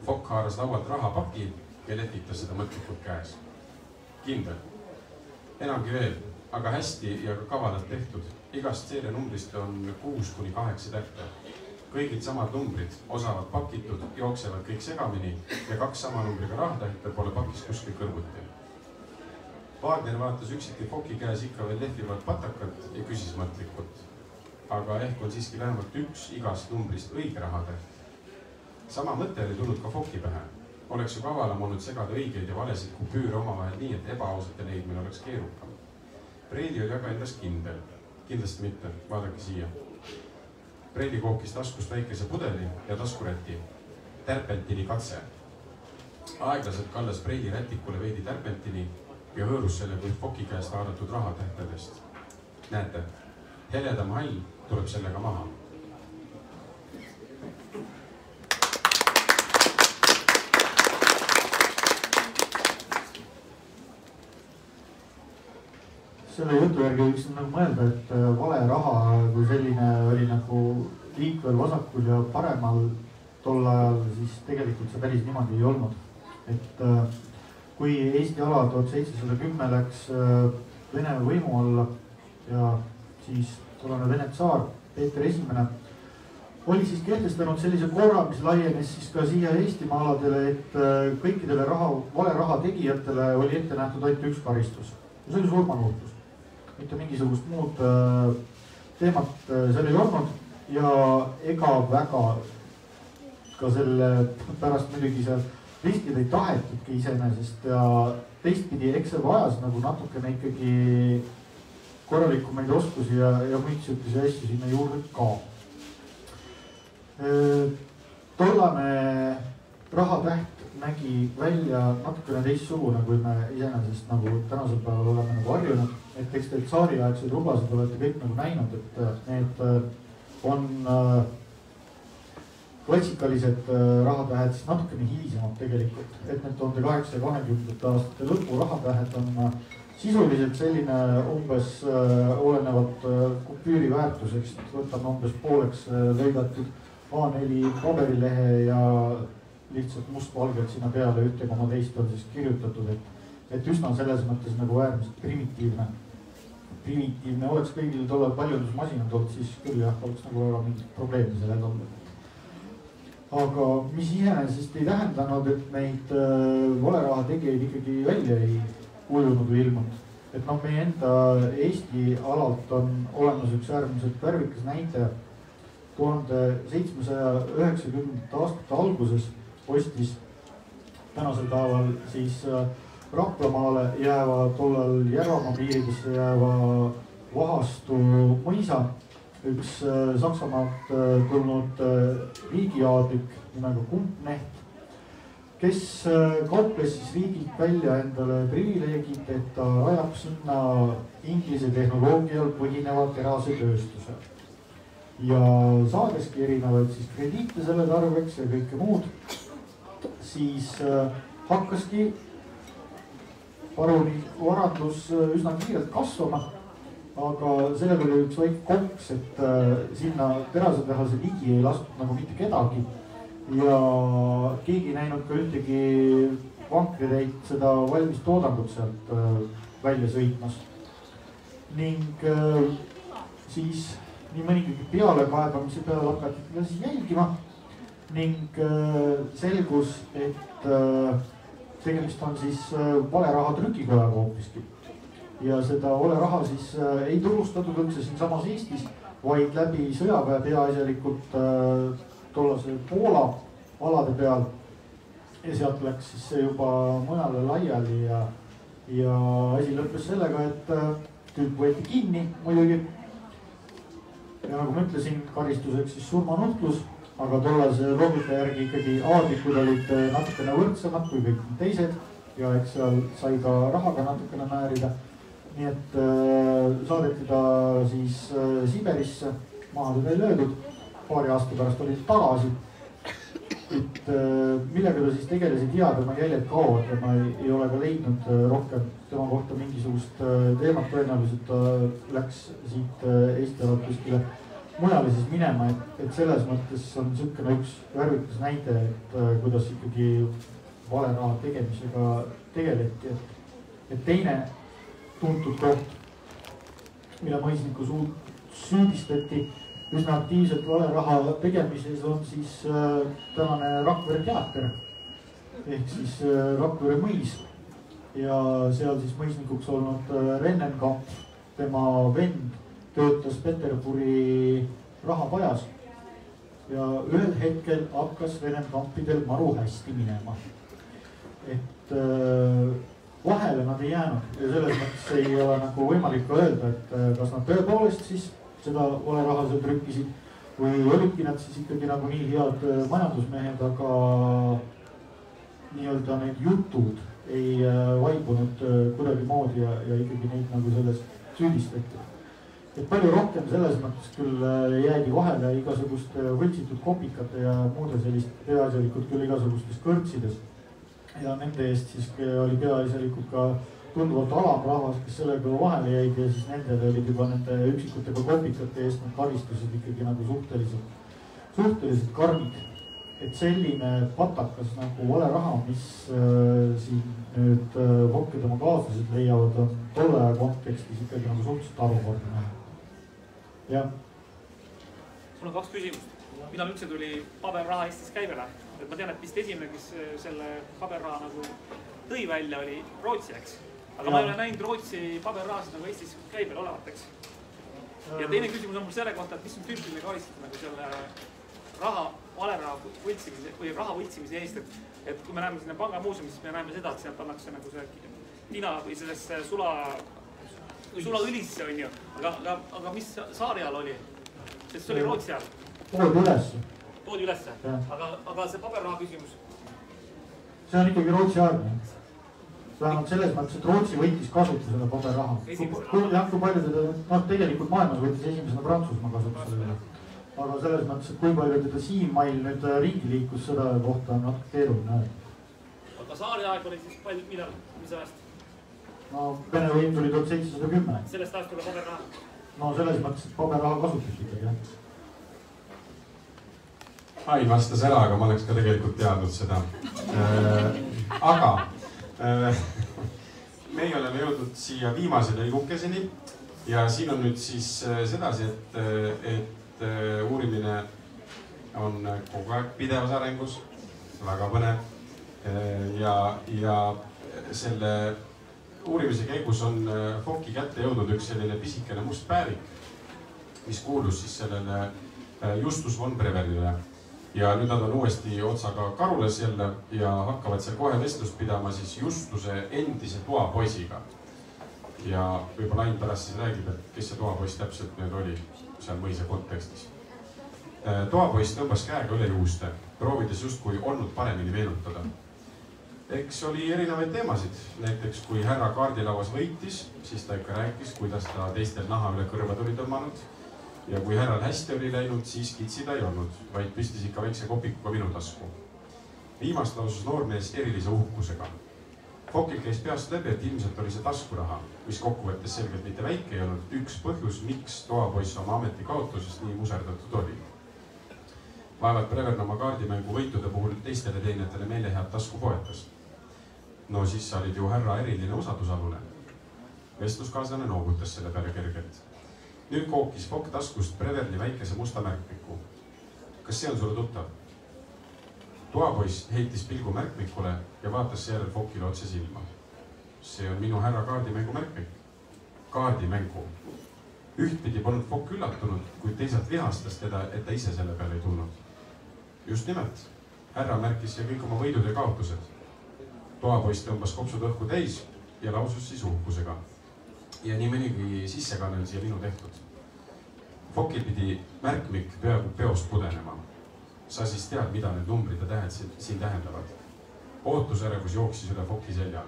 Fokk haaras laualt rahapaki ja lehvitas seda mõtlikult käes. Kindel. Enamgi veel, aga hästi ja ka kavalalt tehtud. Igast seeria numbrist on 6 kuni 8 tähte. Kõigid samad numbrid, osavad pakitud, jooksevad kõik segamini ja 2 sama numbriga rahatähte pole pakis kuskil kõrvuti. Wagner vaatas üksiti Fokki käes ikka veel lehvivad patakat ja küsis mõtlikult. Aga ehk on siiski vähemalt üks igast numbrist õige rahatäht. Sama mõte oli tulnud ka Fokki pähe. Oleks ju kavalam olnud segada õigeid ja valesid kupüüre omavahel nii, et ebaausate leidmine oleks keerukam. Preili oli aga endas kindel. Kindlasti mitte, vaadake siia. Preili kookis taskust väikese pudeli ja taskuräti. Tärpentini katse. Aeglaselt kallas Preili rätikule veidi tärpentini ja hõõrus selle kui Fokki käest haaratud rahatähtedest. Näete, heledam hall tuleb sellega maha. Selle jutu järgi võiks nagu mõelda, et vale raha kui selline oli nagu liikvel vasakul ja paremal tol ajal, siis tegelikult see päris niimoodi ei olnud. Et kui Eesti ala 1710 läks Vene võimu alla ja siis tollane Vene tsaar Peeter I oli siis kehtestanud sellise korra, mis laienes siis ka siia Eestimaa aladele, et kõikidele vale raha tegijatele oli ette nähtud ainult üks karistus. Ja see oli surmanuhtlus. Mitte mingisugust muud teemat seal ei olnud ja ega väga ka selle pärast muidugi seal riskida ei tahetudki iseenesest ja teistpidi eks see vajas nagu natukene ikkagi korralikumaid oskusi ja muid süütisi asju sinna juurde ka. Tollane rahatäht nägi välja natukene teistsugune, kui me iseenesest nagu tänasel päeval oleme nagu harjunud. Et eks teid tsaariaegseid rubasid olete kõik nagu näinud, et need on klassikalised rahatähed siis natukene hilisemad tegelikult. Et need 1820. aastate lõpu rahatähed on sisuliselt selline umbes olenevat kupüüri väärtuseks, võtame umbes pooleks lõigatud A4 paberilehe ja lihtsalt mustvalgelt sinna peale 1,2 on siis kirjutatud, et üsna selles mõttes nagu äärmiselt primitiivne. Primitiivne oleks kõigil tollal paljundusmasinad olnud, siis küll jah, oleks nagu väga mingit probleemi sellega olnud. Aga mis iseenesest ei tähendanud, et neid valeraha tegijaid ikkagi välja ei kujunud või ilmunud. Et noh, meie enda Eesti alalt on olemas üks äärmiselt värvikas näide. 1790. aastate alguses ostis tänasel päeval siis Raplamaale jääva tollal Järvamaa piiridesse jääva Vahastu mõisa üks Saksamaalt tulnud riigiaadlik nimega Kumpnecht, kes kauples siis riigilt välja endale privileegid, et ta rajab sinna Inglise tehnoloogial põhineva terasetööstuse. Ja saadeski erinevaid siis krediite selle tarbeks ja kõike muud, siis hakkaski paruni varandus üsna kiirelt kasvama, aga sellel oli üks väike konks, et sinna terasetehase ligi ei lastud nagu mitte kedagi ja keegi näinud ka ühtegi vankritäit seda valmis toodangut sealt välja sõitmas. Ning siis nii mõningagi pealekaebamise peale hakati teda siis jälgima ning selgus, et tegemist on siis valeraha trükikojaga hoopiski. Ja seda valeraha siis ei turustatud üldse siin samas Eestis, vaid läbi sõjaväe peaasjalikult tollase Poola alade peal. Ja sealt läks siis see juba mujale laiali ja asi lõppes sellega, et tüüp võeti kinni muidugi. Ja nagu ma ütlesin, karistuseks siis surmanuhtlus, aga tollase loogika järgi ikkagi aadlikud olid natukene võrdsemad kui kõik teised ja eks seal sai ka rahaga natukene määrida. Nii et saadeti ta siis Siberisse, maha teda ei löödud, paari aasta pärast olid tagasi. et millega ta siis tegeles, ei tea, tema jäljed kaovad ja ma ei ole ka leidnud rohkem tema kohta mingisugust teemat. Tõenäoliselt ta läks siit Eesti alalt kuskile mujale siis minema, et selles mõttes on niisugune üks värvikas näide, et kuidas ikkagi valeraha tegemisega tegeleti. Et teine tuntud koht, mille mõisniku süüdistati üsna aktiivselt valeraha tegemises, on siis tänane Rakvere teater ehk siis Rakvere mõis ja seal siis mõisnikuks olnud Rennenkamp, tema vend töötas Peterburi rahapajas ja ühel hetkel hakkas Rennenkampidel maru hästi minema. Et vahele nad ei jäänud ja selles mõttes ei ole nagu võimalik öelda, et kas nad tõepoolest siis seda valeraha seal trükkisid või olidki nad siis ikkagi nagu nii head majandusmehed, aga nii-öelda need jutud ei vaibunud kuidagimoodi ja ikkagi neid nagu selles süüdistati. Et palju rohkem selles mõttes küll jäädi vahele igasuguste võltsitud kopikate ja muude sellist peaasjalikult küll igasugustes kõrtsides. Ja nende eest siis oli peaasjalikult ka tunduvalt alamrahvas, kes sellega vahele jäid ja siis nendel olid juba nende üksikutega kopikate eest need karistused ikkagi nagu suhteliselt karmid. Et selline patakas nagu valeraha, mis siin nüüd Vokk ja tema kaaslased leiavad, on tolle aja kontekstis ikkagi nagu suhteliselt arukordne. Jah. Mul on 2 küsimust. Millal üldse tuli paberraha Eestis käibele? Ma tean, et vist esimene, kes selle paberraha nagu tõi välja, oli Rootsi, eks? Aga ma ei ole näinud Rootsi paberrahasid nagu Eestis käibel olevat, eks? Ja teine küsimus on mul selle kohta, et mis on tüüpiline karistus nagu selle valeraha võltsimise või raha võltsimise eest, et kui me näeme sinna pangamuuseumis, siis me näeme seda, et seal pannakse nagu see tina või sellesse sulaõlisse on ju, aga mis saari all oli? Sest see oli Rootsi all. Toodi ülesse. Aga see paberraha küsimus? See on ikkagi Rootsi aegne. Vähemalt selles mõttes, et Rootsi võttis kasutusele paberraha. Jah, kui palju teda, tegelikult maailmas võttis esimesena Prantsusmaa kasutusele. Aga selles mõttes, et kui palju teda Siimail nüüd ringi liikus, seda kohta on natuke keeruline. Aga saari aeg oli siis palju, millal, mis ajast? No Vene võim tuli 1710. Sellest ajast tuli paberraha? No selles mõttes, et paberraha kasutati ikkagi, jah. Ain vastas ära, aga ma oleks ka tegelikult teadnud seda. Aga meie oleme jõudnud siia viimase lõigukeseni ja siin on nüüd siis sedasi, et uurimine on kogu aeg pidevas arengus, väga põnev ja selle uurimise käigus on Vokki kätte jõudnud üks selline pisikene must päevik, mis kuulus siis sellele Justus von Breverile. Ja nüüd nad on uuesti otsaga karules jälle ja hakkavad seal kohe vestlust pidama siis Justuse endise toapoisiga. Ja võib-olla Ain pärast siis räägib, et kes see toapoiss täpselt nüüd oli seal mõisa kontekstis. Toapoiss tõmbas käega üle juuste, proovides justkui olnud paremini meenutada. Eks oli erinevaid teemasid. Näiteks kui härra kaardilauas võitis, siis ta ikka rääkis, kuidas ta teistel naha üle kõrvad oli tõmmanud. Ja kui härral hästi oli läinud, siis kitsi ta ei olnud, vaid püstis ikka väikse kopikuga minu tasku. Viimast lausus noormees erilise uhkusega. Vokil käis peast läbi, et ilmselt oli see taskuraha, mis kokkuvõttes selgelt mitte väike ei olnud üks põhjus, miks toapoiss oma ametikaotusest nii muserdatud oli. Vaevalt Brevern oma kaardimängu võitude puhul teistele teenijatele meelehead tasku poetas. No siis sa olid ju härra eriline usaldusalune. Vestluskaaslane noogutas selle peale kergelt. Nüüd kookis Vokk taskust Breverni väikese musta märkmiku. Kas see on sulle tuttav? Toapoiss heitis pilgu märkmikule ja vaatas seejärel Vokkile otse silma. See on minu härra kaardimängu märkmik. Kaardimängu. Ühtpidi polnud Vokk üllatunud, kuid teisalt vihastas teda, et ta ise selle peale ei tulnud. Just nimelt. Härra märkis ja kõik oma võidud ja kaotused. Toapoiss tõmbas kopsud õhku täis ja lausus siis uhkusega. Ja nii mõnigi sissekanne on siia minu tehtud. Vokil pidi märkmik peaaegu peost pudenema. Sa siis tead, mida need numbrid ja tähed siin tähendavad. Ootusärevus jooksis üle Vokki selja.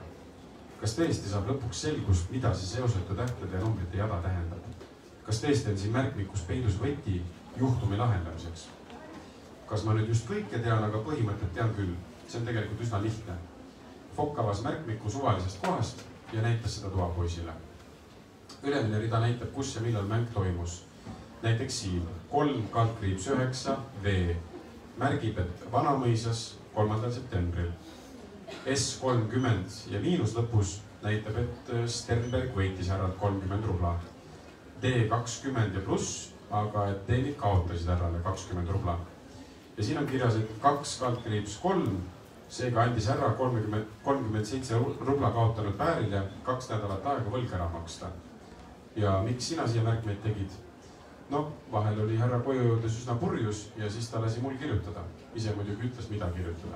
Kas tõesti saab lõpuks selgus, mida see seosetu tähtede ja numbrite jada tähendab? Kas tõesti on siin märkmikus peidus võti juhtumi lahendamiseks? kas ma nüüd just kõike tean, aga põhimõtet tean küll. See on tegelikult üsna lihtne. Fokk avas märkmiku suvalisest kohast ja näitas seda toapoisile. Ülemine rida näitab, kus ja millal mäng toimus. Näiteks siin 3/9 V märgib, et Vanamõisas 3. septembril. S30 ja miinus lõpus näitab, et Sternberg võitis härralt 30 rubla. D20 ja pluss, aga et teenid kaotasid härrale 20 rubla. Ja siin on kirjas, et 2/3, seega andis härra 37 rubla kaotanud Päärile 2 nädalat aega võlg ära maksta. Ja miks sina siia märkmeid tegid? No, vahel oli härra koju jõudes üsna purjus ja siis ta lasi mul kirjutada. Ise muidugi ütles, mida kirjutada.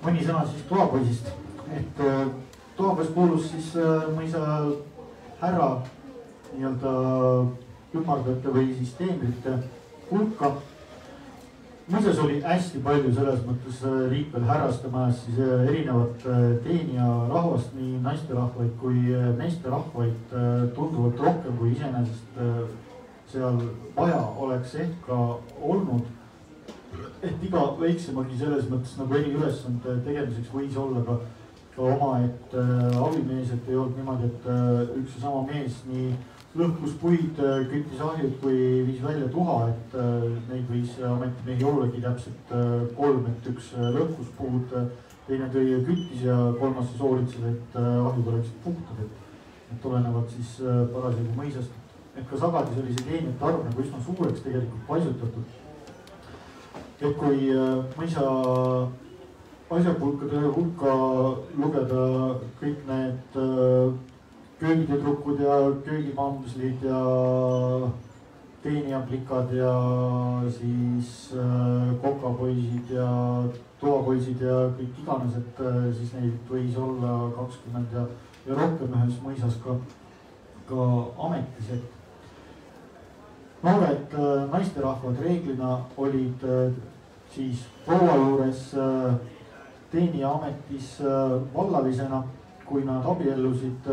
Mõni sõna siis toapoisist. Et toapois kuulus siis mõisa härra nii-öelda ümardajate või siis teenrite hulka. Mõisas oli hästi palju selles mõttes liikvel härraste majas siis erinevat teenija rahvast, nii naisterahvaid kui meesterahvaid tunduvalt rohkem kui iseenesest seal vaja oleks ehk ka olnud. Et iga väiksemagi selles mõttes nagu eriülesande tegemiseks võis olla ka oma, et abimees, et ei olnud niimoodi, et üks ja sama mees nii lõhkus puid, küttis ahjud, kui viis välja tuha, et neid võis ametimehi ollagi täpselt 3, et üks lõhkus puud, teine tõi küttis ja kolmas siis hoolitses, et ahjud oleksid puhtad, et tulenevalt siis parasjagu mõisast. Et ka Sagadis oli see teenijate arv nagu üsna suureks tegelikult paisutatud. Et kui mõisa asjapulkade hulka lugeda kõik need köögitüdrukud ja köögimamslid ja teenijaplikad ja siis kokapoisid ja toapoisid ja kõik iganes, et siis neid võis olla 20 ja rohkem ühes mõisas ka ametis. Noored naisterahvad reeglina olid siis proua juures teenija ametis vallalisena, kui nad abiellusid,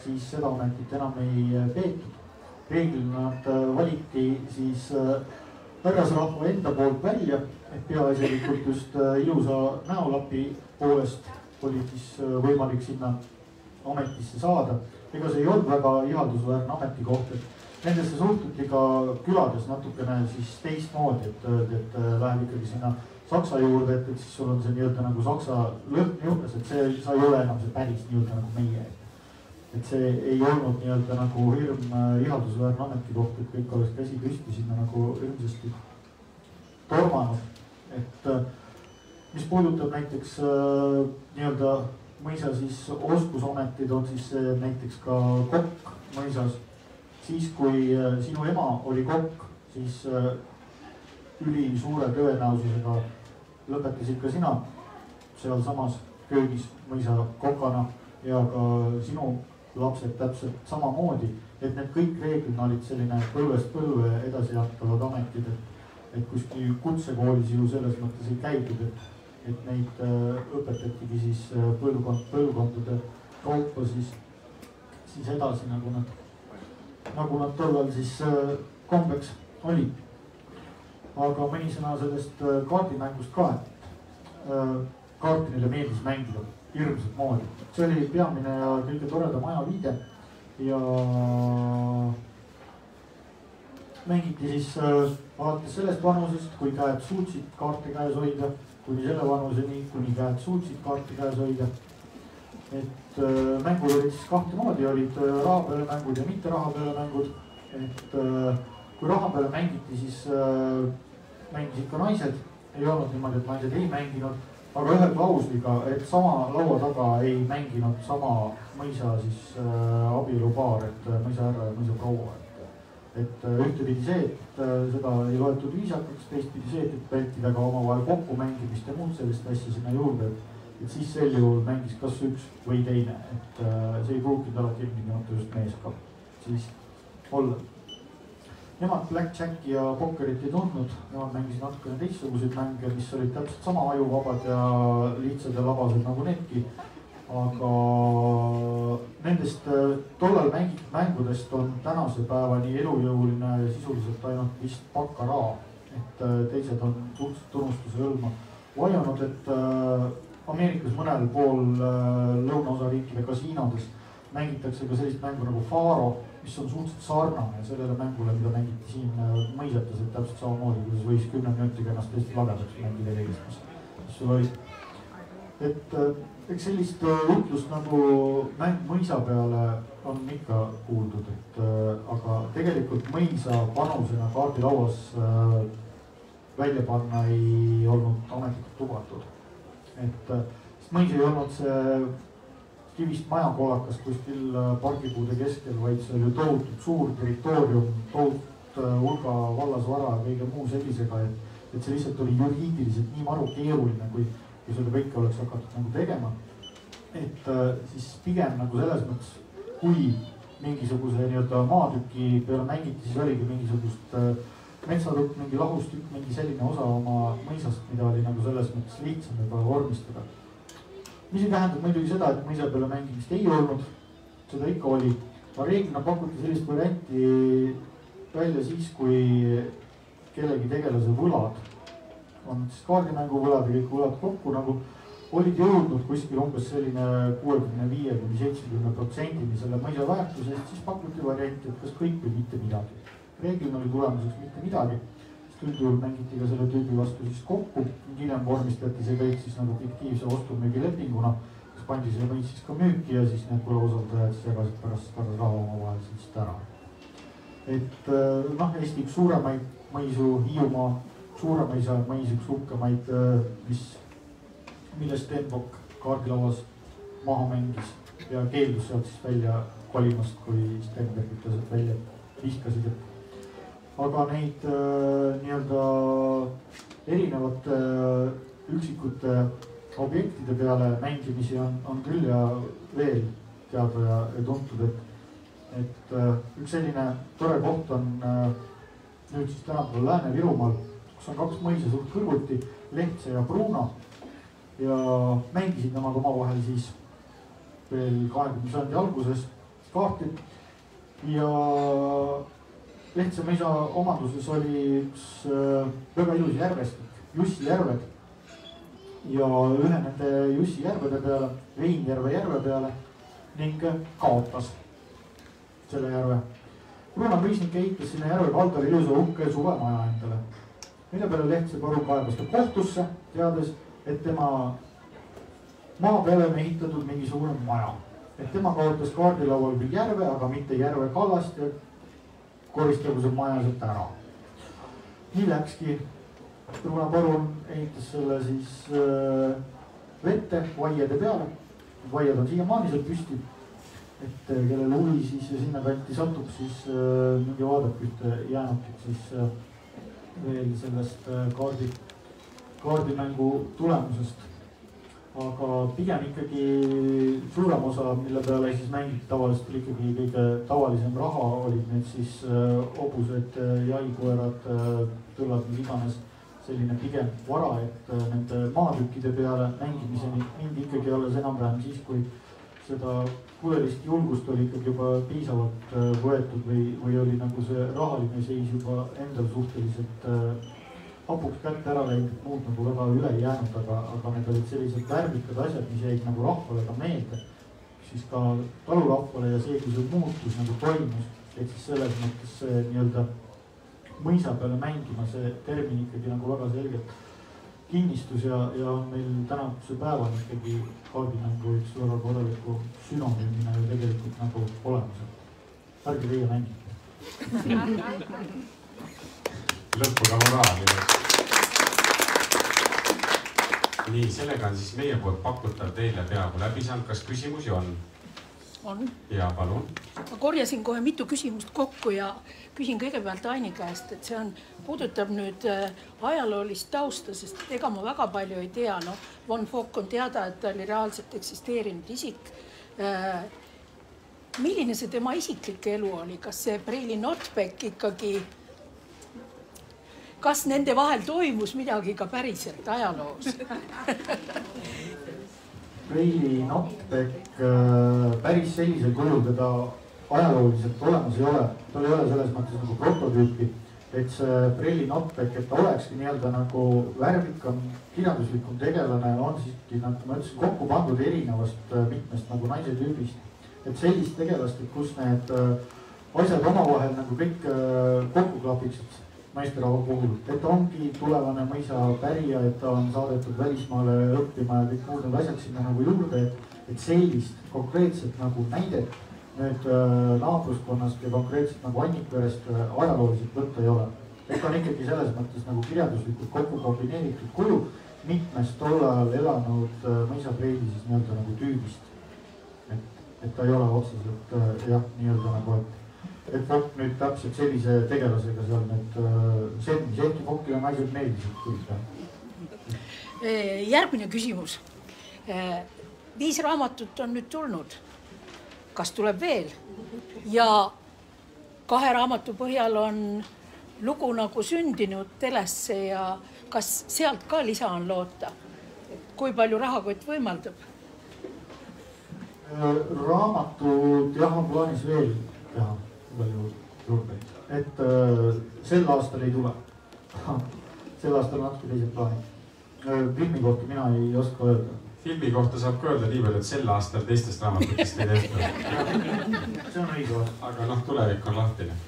siis seda ametit enam ei peetud. Reeglina nad valiti siis härrasrahva enda poolt välja, et peaasjalikult just ilusa näolapi poolest oli siis võimalik sinna ametisse saada. Ega see ei olnud väga ihaldusväärne ametikoht, et nendesse suhtuti ka külades natukene siis teistmoodi, et läheb ikkagi sinna Saksa juurde, et siis sul on see nii-öelda nagu Saksa lõhn juures, et sa ei ole enam see päris nii-öelda nagu meie. Et see ei olnud nii-öelda nagu hirm ihaldusväärne ametikoht, et kõik oleks käsi püsti sinna nagu ilmsesti tormanud. Et mis puudutab näiteks nii-öelda mõisa siis oskusametid, on siis näiteks ka kokk mõisas. Siis kui sinu ema oli kokk, siis üli suure tõenäosusega lõpetasid ka sina seal samas köögis mõisa kokana ja ka sinu lapsed täpselt samamoodi, et need kõik reeglina olid selline põlvest põlve edasi jahtavad ametid, et kuskil kutsekoolis ju selles mõttes ei käidud, et neid õpetatigi siis põlvkondade kaupa siis edasi, nagu nad tollal siis kombeks olid. Aga mõni sõna sellest kaardimängust ka, et kaarti neile meeldis mängida hirmsat moodi. See oli peamine ja kõige toredam ajaviide ja mängiti siis alates sellest vanusest, kui käed suutsid kaarte käes hoida, kuni selle vanuseni, kuni käed suutsid kaarte käes hoida. Et mängud olid siis kahte moodi, olid rahapeale mängud ja mitte rahapeale mängud. Et kui rahapeale mängiti, siis mängisid ka naised, ei olnud niimoodi, et naised ei mänginud, aga ühe klausliga, et sama laua taga ei mänginud sama mõisa siis abielupaar, et mõisa härra ja mõisa proua. Et ühtepidi see, et seda ei loetud viisakaks, teistpidi see, et vältida ka omavahel kokku mängimist ja muud sellist asja sinna juurde, et siis sel juhul mängis kas üks või teine, et see ei pruukinud alati ilmtingimata just mees ka siis olla. Nemad blackjacki ja pokkerit ei tundnud, nemad mängisid natukene teistsuguseid mänge, mis olid täpselt sama ajuvabad ja lihtsad ja labased nagu needki. aga nendest tollal mängitud mängudest on tänase päevani elujõuline sisuliselt ainult vist Baccarat, et teised on suhteliselt tunnustuse hõlma vajunud, et Ameerikas mõnel pool lõunaosa riikide kasiinodes mängitakse ka sellist mängu nagu Faro, mis on suhteliselt sarnane sellele mängule, mida mängiti siin mõisates, et täpselt samamoodi, kuidas võis 10 minutiga ennast hästi lagedaks mängida kõigest, mis sul oli. Et eks sellist jutlust nagu mäng mõisa peale on ikka kuuldud, et aga tegelikult mõisa panusena kaardilauas välja panna ei olnud ametlikult lubatud. Et mõis ei olnud see kivist majakolakas kuskil pargipuude keskel, vaid see oli tohutult suur territoorium, tohutult hulga vallasvara ja kõige muu sellisega, et see lihtsalt oli juriidiliselt nii maru keeruline, kui seda kõike oleks hakatud nagu tegema. Et siis pigem nagu selles mõttes, kui mingisuguse nii-öelda maatüki peale mängiti, siis oligi mingisugust metsatükk, mingi lahustükk, mingi selline osa oma mõisast, mida oli nagu selles mõttes lihtsam juba vormistada. Mis ei tähendab muidugi seda, et mõisa peale mängimist ei olnud, seda ikka oli. Aga reeglina pakuti sellist varianti välja siis, kui kellegi tegelase võlad on siis kaardimängu võlad ja kõik võlad kokku nagu olid jõudnud kuskil umbes selline 65–70% selle mõisa väärtusest, siis pakuti varianti, et kas kõik või mitte midagi. Reeglina oli tulemuseks mitte midagi, sest üldjuhul mängiti ka selle tüübi vastu siis kokku. Hiljem vormistati see kõik siis nagu fiktiivse ostu-müügi lepinguna, kas pandi see mõis siis ka müüki ja siis need võlausaldajad siis jagasid pärast seda raha oma vahel siis ära. Et Eesti üks suuremaid mõisu, Hiiumaa suuremõisa mõis üks uhkemaid, millest Stenbock kaardilauas maha mängis ja keeldus sealt siis välja kolimast, kui Stenberg ütles, et välja vihkasid. Aga neid nii-öelda erinevate üksikute objektide peale mängimisi on küll ja veel teada ja tuntud, et üks selline tore koht on nüüd siis tänapäeval Lääne-Virumaal, kus on kaks mõisa suht kõrvuti, Lehtse ja Pruuna ja mängisid nemad omavahel siis veel 20. sajandi alguses kaarti ja Lehtse mõisa omanduses oli üks väga ilus järvestik, Jussi järved ja ühe nende Jussi järvede peale, Veinjärve järve peale ning kaotas selle järve. Pruuna mõisnik ehitas sinna järve kaldale ilusa uhke suvemaja endale. Mille peale Lehtse Paru kaebas ta kohtusse, teades, et tema maa peale on ehitatud mingisugune maja. Et tema kaotas kaardilaual küll järve, aga mitte järve kallast ja koristagu see maja sealt ära. Nii läkski. Pruuna Paru ehitas selle siis vette vaiede peale. Vaied on siiamaani seal püsti. Et kellele huvi siis ja sinna kanti satub, siis mingi vaadake ühte jäänukit siis veel sellest kaardimängu tulemusest. Aga pigem ikkagi suurem osa, mille peale siis mängiti tavaliselt oli ikkagi kõige tavalisem raha, olid need siis hobused, jaikoerad, tõllad, mis iganes selline pigem vara, et nende maatükkide peale mängimiseni mindi ikkagi alles enam-vähem siis, kui seda kudelist julgust oli ikkagi juba piisavalt võetud või oli nagu see rahaline seis juba endal suhteliselt hapuks kätte ära läinud, muud nagu väga üle jäänud, aga need olid sellised värvikad asjad, mis jäid nagu rahvale ka meelde. Siis ka talurahvale ja see, kui see muutus nagu toimus, et siis selles mõttes see nii-öelda mõisa peale mängima see termin ikkagi nagu väga selgelt kinnistus ja on meil tänavuse päeval ikkagi kaardimängu üks väga korraliku sünonüümina ju tegelikult nagu olemas. Ärge teie mängite. Lõppu ka moraali. Nii, sellega on siis meie poolt pakutav teile peaaegu läbi saanud. Kas küsimusi on? On. Ja palun. Ma korjasin kohe mitu küsimust kokku ja küsin kõigepealt Aini käest, et see puudutab nüüd ajaloolist tausta, sest ega ma väga palju ei tea. No, Von Fock on teada, et ta oli reaalselt eksisteerinud isik. Milline see tema isiklik elu oli? Kas see Preili Notbeck ikkagi, kas nende vahel toimus midagi ka päriselt ajaloos? Preili Notbeck päris sellisel kujul teda ajalooliselt olemas ei ole. Tal ei ole selles mõttes nagu prototüüpi, et see Preili Notbeck, et ta olekski nii-öelda nagu värvikam, kirjanduslikum tegelane, on siiski, nagu ma ütlesin, kokku pandud erinevast mitmest nagu naise tüübist. Et sellist tegelast, et kus need asjad omavahel nagu kõik kokku klapiksid naisterahva puhul, et ongi tulevane mõisapärija, et ta on saadetud välismaale õppima ja kõik muud need asjad sinna nagu juurde, et sellist konkreetset nagu näidet nüüd naabruskonnast ja konkreetselt nagu Annikverest ajalooliselt võtta ei ole. Et on ikkagi selles mõttes nagu kirjanduslikult kokku kombineeritud kuju mitmest tol ajal elanud mõisapreili siis nii-öelda nagu tüübist. Et ta ei ole otseselt jah, nii-öelda nagu, et Fokk nüüd täpselt sellise tegelasega seal nüüd selmis, ehkki Fokkile naised meeldisid küll. Järgmine küsimus. 5 raamatut on nüüd tulnud. Kas tuleb veel? Ja 2 raamatu põhjal on lugu nagu sündinud telesse ja kas sealt ka lisa on loota? Kui palju rahakott võimaldab? Raamatud jah, on plaanis veel teha. Et sel aastal ei tule. Sel aastal natuke teised plaanid. Filmi kohta mina ei oska öelda. Filmi kohta saab ka öelda nii palju, et sel aastal teistest raamatutest ei tehta. See on õige. Aga noh, tulevik on lahtine.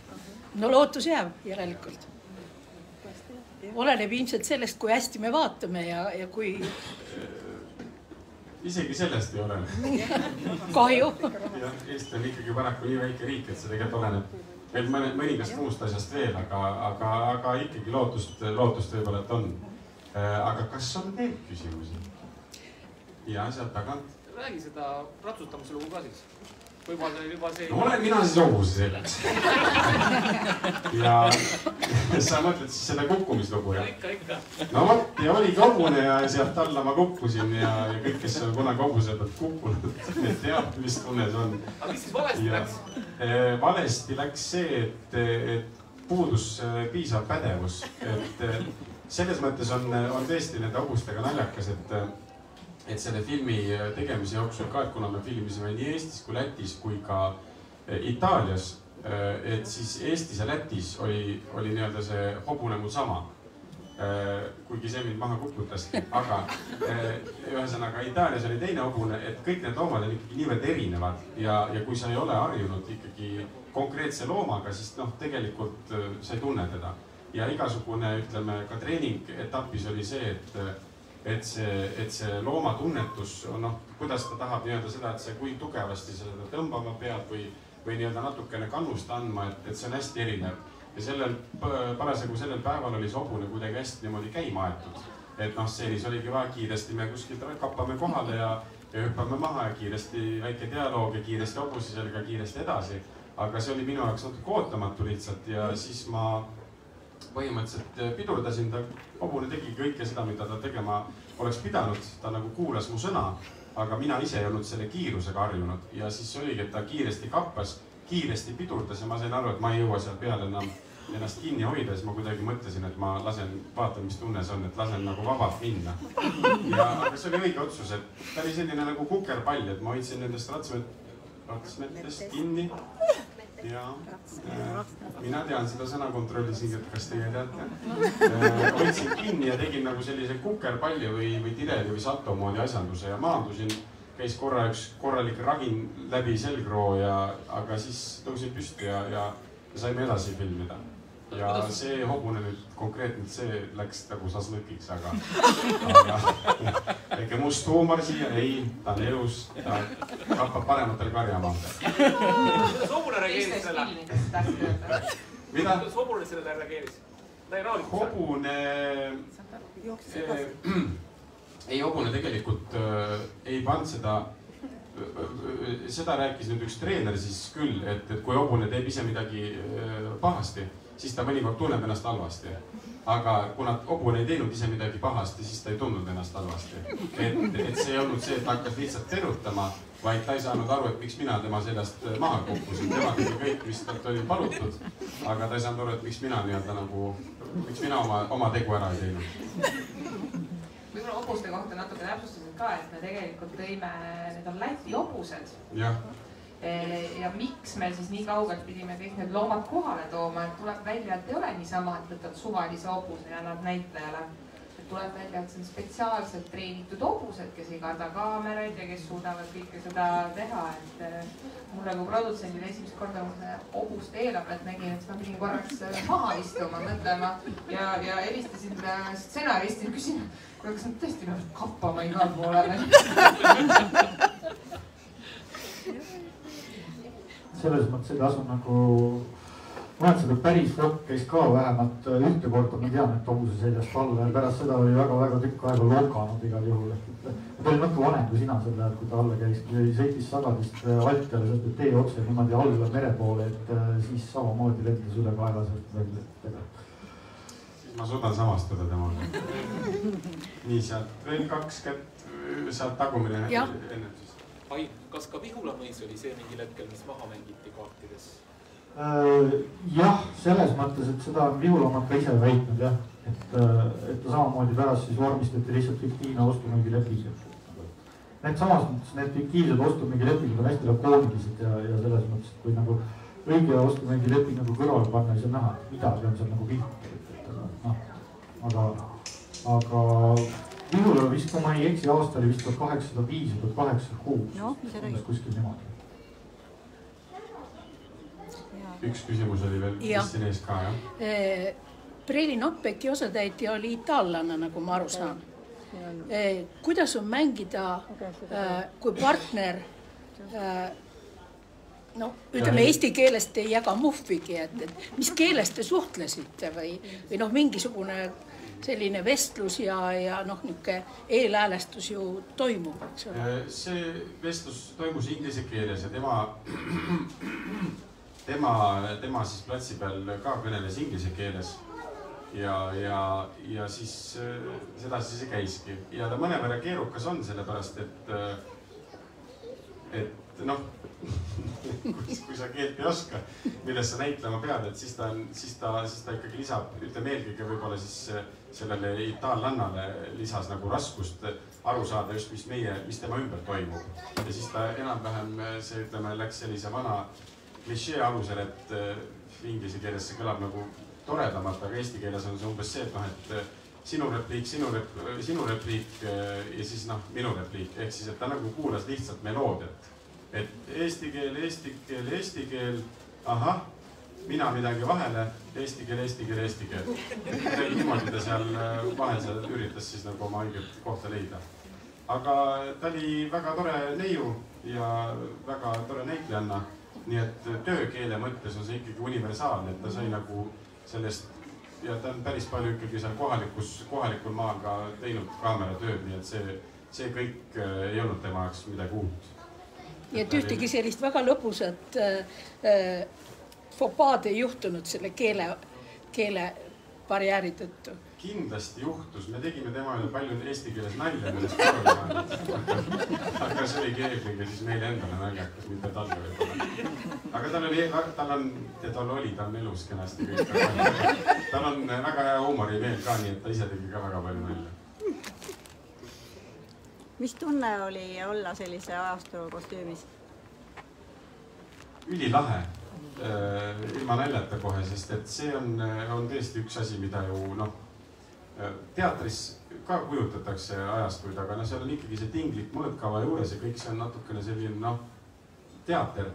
No lootus jääb järelikult. Oleneb ilmselt sellest, kui hästi me vaatame ja kui... Isegi sellest ei ole. Kahju. Eesti on ikkagi paraku nii väike riik, et see tegelikult oleneb veel mõningast muust asjast veel, aga ikkagi lootust võib-olla, et on. Aga kas on veel küsimusi? Ja sealt tagant. Räägi seda ratsutamise lugu ka siis. Võib-olla juba see... No olen mina siis hobuse selleks. Ja sa mõtled siis seda kukkumislugu, jah? Ikka. No vot, ja oligi hobune ja sealt alla ma kukkusin ja kõik, kes on kunagi hobuse pealt kukkunud, teab, mis tunne see on. Aga mis siis valesti läks? Valesti läks see, et puudus piisav pädevus. Selles mõttes on tõesti nende hobustega naljakas, et selle filmi tegemise jooksul ka, et kuna me filmisime nii Eestis kui Lätis kui ka Itaalias, et siis Eestis ja Lätis oli nii-öelda see hobune mul sama. Kuigi see mind maha kukutasti, aga ühesõnaga Itaalias oli teine hobune, et kõik need loomad on ikkagi niivõrd erinevad ja kui sa ei ole harjunud ikkagi konkreetse loomaga, siis noh, tegelikult sa ei tunne teda. Ja igasugune, ütleme, ka treening etapis oli see, et see looma tunnetus, noh, kuidas ta tahab nii-öelda seda, et see kui tugevasti seda tõmbama peab või nii-öelda natukene kannust andma, et see on hästi erinev. Ja parasjagu sellel päeval oli see hobune kuidagi hästi niimoodi käima aetud. Et noh, seenis oligi vaja kiiresti, me kuskilt kappame kohale ja hüppame maha ja kiiresti väike dialoog ja kiiresti hobuse selga kiiresti edasi. Aga see oli minu jaoks natuke ootamatu lihtsalt ja siis ma põhimõtteliselt pidurdasin, ta hobune tegi kõike seda, mida ta tegema oleks pidanud, ta nagu kuulas mu sõna, aga mina ise ei olnud selle kiirusega harjunud ja siis oligi, et ta kiiresti kappas, kiiresti pidurdas ja ma sain aru, et ma ei jõua seal peal enam ennast kinni hoida, siis ma kuidagi mõtlesin, et ma lasen, vaatan, mis tunne see on, et lasen nagu vabalt minna. Aga see oli õige otsus, et ta oli selline nagu kukerpall, et ma hoidsin nendest ratsmetest kinni. Ja mina tean seda sõna, kontrollisin, et kas teie teate. Hoidsin kinni ja tegin nagu sellise kukerpalli või tireli või salto moodi asjanduse ja maandusin. Käis korra üks korralik ragin läbi selgroo, aga siis tõusin püsti ja saime edasi filmida. Ja see hobune nüüd konkreetselt, see läks nagu saslõkiks, aga ega must huumor siia, ei, ta on elus, ta kappab parematel karjamaadel. Kuidas hobune reageeris selle? Mida? Kuidas hobune sellele reageeris? Ta ei raaliks? Hobune... Ei, hobune tegelikult ei pannud seda rääkis nüüd üks treener siis küll, et kui hobune teeb ise midagi pahasti, siis ta mõnikord tunneb ennast halvasti. Aga kuna hobune ei teinud ise midagi pahasti, siis ta ei tundnud ennast halvasti. Et see ei olnud see, et ta hakkas lihtsalt terutama, vaid ta ei saanud aru, et miks mina tema sellest maha kukkusin. Tema tegi kõik, mis talt oli palutud, aga ta ei saanud aru, et miks mina nii-öelda nagu, miks mina oma tegu ära ei teinud. Võib-olla hobuste kohta natuke täpsustused ka, ka, et me tegelikult tõime, need on Läti hobused. jah. Ja miks me siis nii kaugelt pidime kõik need loomad kohale tooma, et tuleb välja, et ei ole niisama, et võtad suvalise hobuse ja annad näitlejale. Tuleb välja, et see on spetsiaalselt treenitud hobused, kes ei karda kaameraid ja kes suudavad kõike seda teha, et mulle kui produtsendile esimest korda hobuste eelarvet nägin, et ma pidin korraks maha istuma, mõtlema ja helistasin stsenaristi ja küsin, kas nad tõesti peavad kappama igal poolele. selles mõttes ei tasu nagu, ma olen seda päris fokk käis ka vähemalt ühte korda, ma tean, et hobuse seljast alla ja pärast seda oli väga-väga tükk aega lokanud igal juhul. Ta oli natuke vanem kui sina sel ajal, kui ta alla käis, kui sõitis sagadist altjale, sealt tee otse niimoodi alla mere poole, et siis samamoodi lendas üle kaela sealt välja. Ma suudan samastada temaga. Nii, sealt veel 2 kätt, sealt tagumine enne siis. Ain, kas ka Vihula mõis oli see mingil hetkel, mis maha mängiti kaartides? Jah, selles mõttes, et seda on Vihulamat ka ise väitnud jah, et ta samamoodi pärast siis vormistati lihtsalt fiktiivne ostumüügileping. Need samas mõttes, need fiktiivsed ostumüügilepingud on hästi lakoonilised ja selles mõttes, et kui nagu õige ostumüügileping nagu kõrval panna, siis on näha, et midagi on seal nagu viltu. Aga Vihula vist, kui ma ei eksi, aasta oli vist 1805 või 1806. No, mis see räägib? Kuskil niimoodi. Üks küsimus oli veel, mis siin ees ka, jah? Preili Notbecki osatäitja oli itaallane, nagu ma aru saan. Kuidas on mängida, kui partner, no ütleme eesti keelest ei jaga muhvigi, et mis keeles te suhtlesite või noh, mingisugune selline vestlus ja niisugune eelhäälestus ju toimub, eks ole? See vestlus toimus inglise keeles ja tema siis platsi peal ka kõneles inglise keeles ja siis sedasi see käiski. Ja ta mõnevõrra keerukas on, sellepärast et noh, kui sa keelt ei oska, milles sa näitlema pead, et siis ta ikkagi lisab, ütleme eelkõige võib-olla siis sellele itaallannale lisas nagu raskust aru saada just, mis tema ümber toimub. Ja siis ta enam-vähem see, ütleme, läks sellise vana klišee alusel, et inglise keeles see kõlab nagu toredamalt, aga eesti keeles on see umbes see, et sinu repliik ja siis minu repliik. Ehk siis, et ta nagu kuulas lihtsalt meloodiat. Et eesti keel, ahah, mina midagi vahele, eesti keel. Niimoodi ta seal vahel üritas siis nagu oma õiget kohta leida. Aga ta oli väga tore neiu ja väga tore näitlejanna. Nii et töökeele mõttes on see ikkagi universaalne, et ta sai nagu sellest ja ta on päris palju ikkagi seal kohalikul maal ka teinud kaameratööd, nii et see kõik ei olnud tema jaoks midagi uut. Ja et ühtegi sellist väga lõbusat fopaad ei juhtunud selle keele barjääri tõttu? Kindlasti juhtus. Me tegime tema üle palju eesti keeles nalja, millest korrale. Aga see oli eelkõige siis meile endale naljakas, mitte talle võib-olla. Aga tal on elus kenasti kõik. Tal on väga hea huumorimeel ka, nii et ta ise tegi ka väga palju nalja. Mis tunne oli olla sellise ajastu kostüümis? Ülilahe. Ilma näljata kohe, sest et see on tõesti üks asi, mida ju teatris ka kujutatakse ajastuid, aga seal on ikkagi see tinglik mõõtkava juures ja kõik see on natukene selline teater.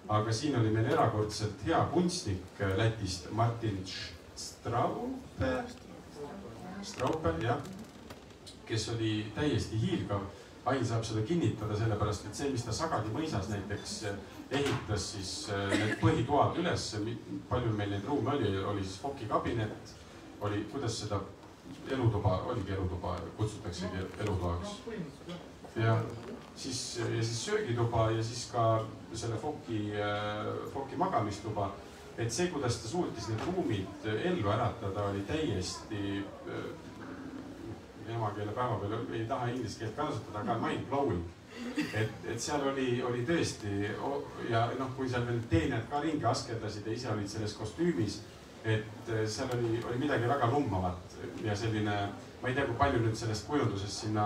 Aga siin oli meil erakordselt hea kunstnik Lätist, Martin Strauper, jah, kes oli täiesti hiilgav. Ain saab seda kinnitada sellepärast, et see, mis ta Sagadi mõisas näiteks ehitas siis need põhitoad üles, palju meil neid ruume oli siis Foki kabinet, oli, kuidas seda elutuba, oligi elutuba, kutsutaksegi elutoaks. Ja siis söögituba ja siis ka selle Foki magamistuba. Et see, kuidas ta suutis need ruumid ellu äratada, oli täiesti emakeele päeva peal, ei taha inglise keelt kasutada, aga mind-blowing. Et seal oli tõesti ja kui seal veel teened ka ringi askeldasid ja ise olid selles kostüümis, et seal oli midagi väga lummavat ja selline, ma ei tea, kui palju nüüd sellest kujundusest sinna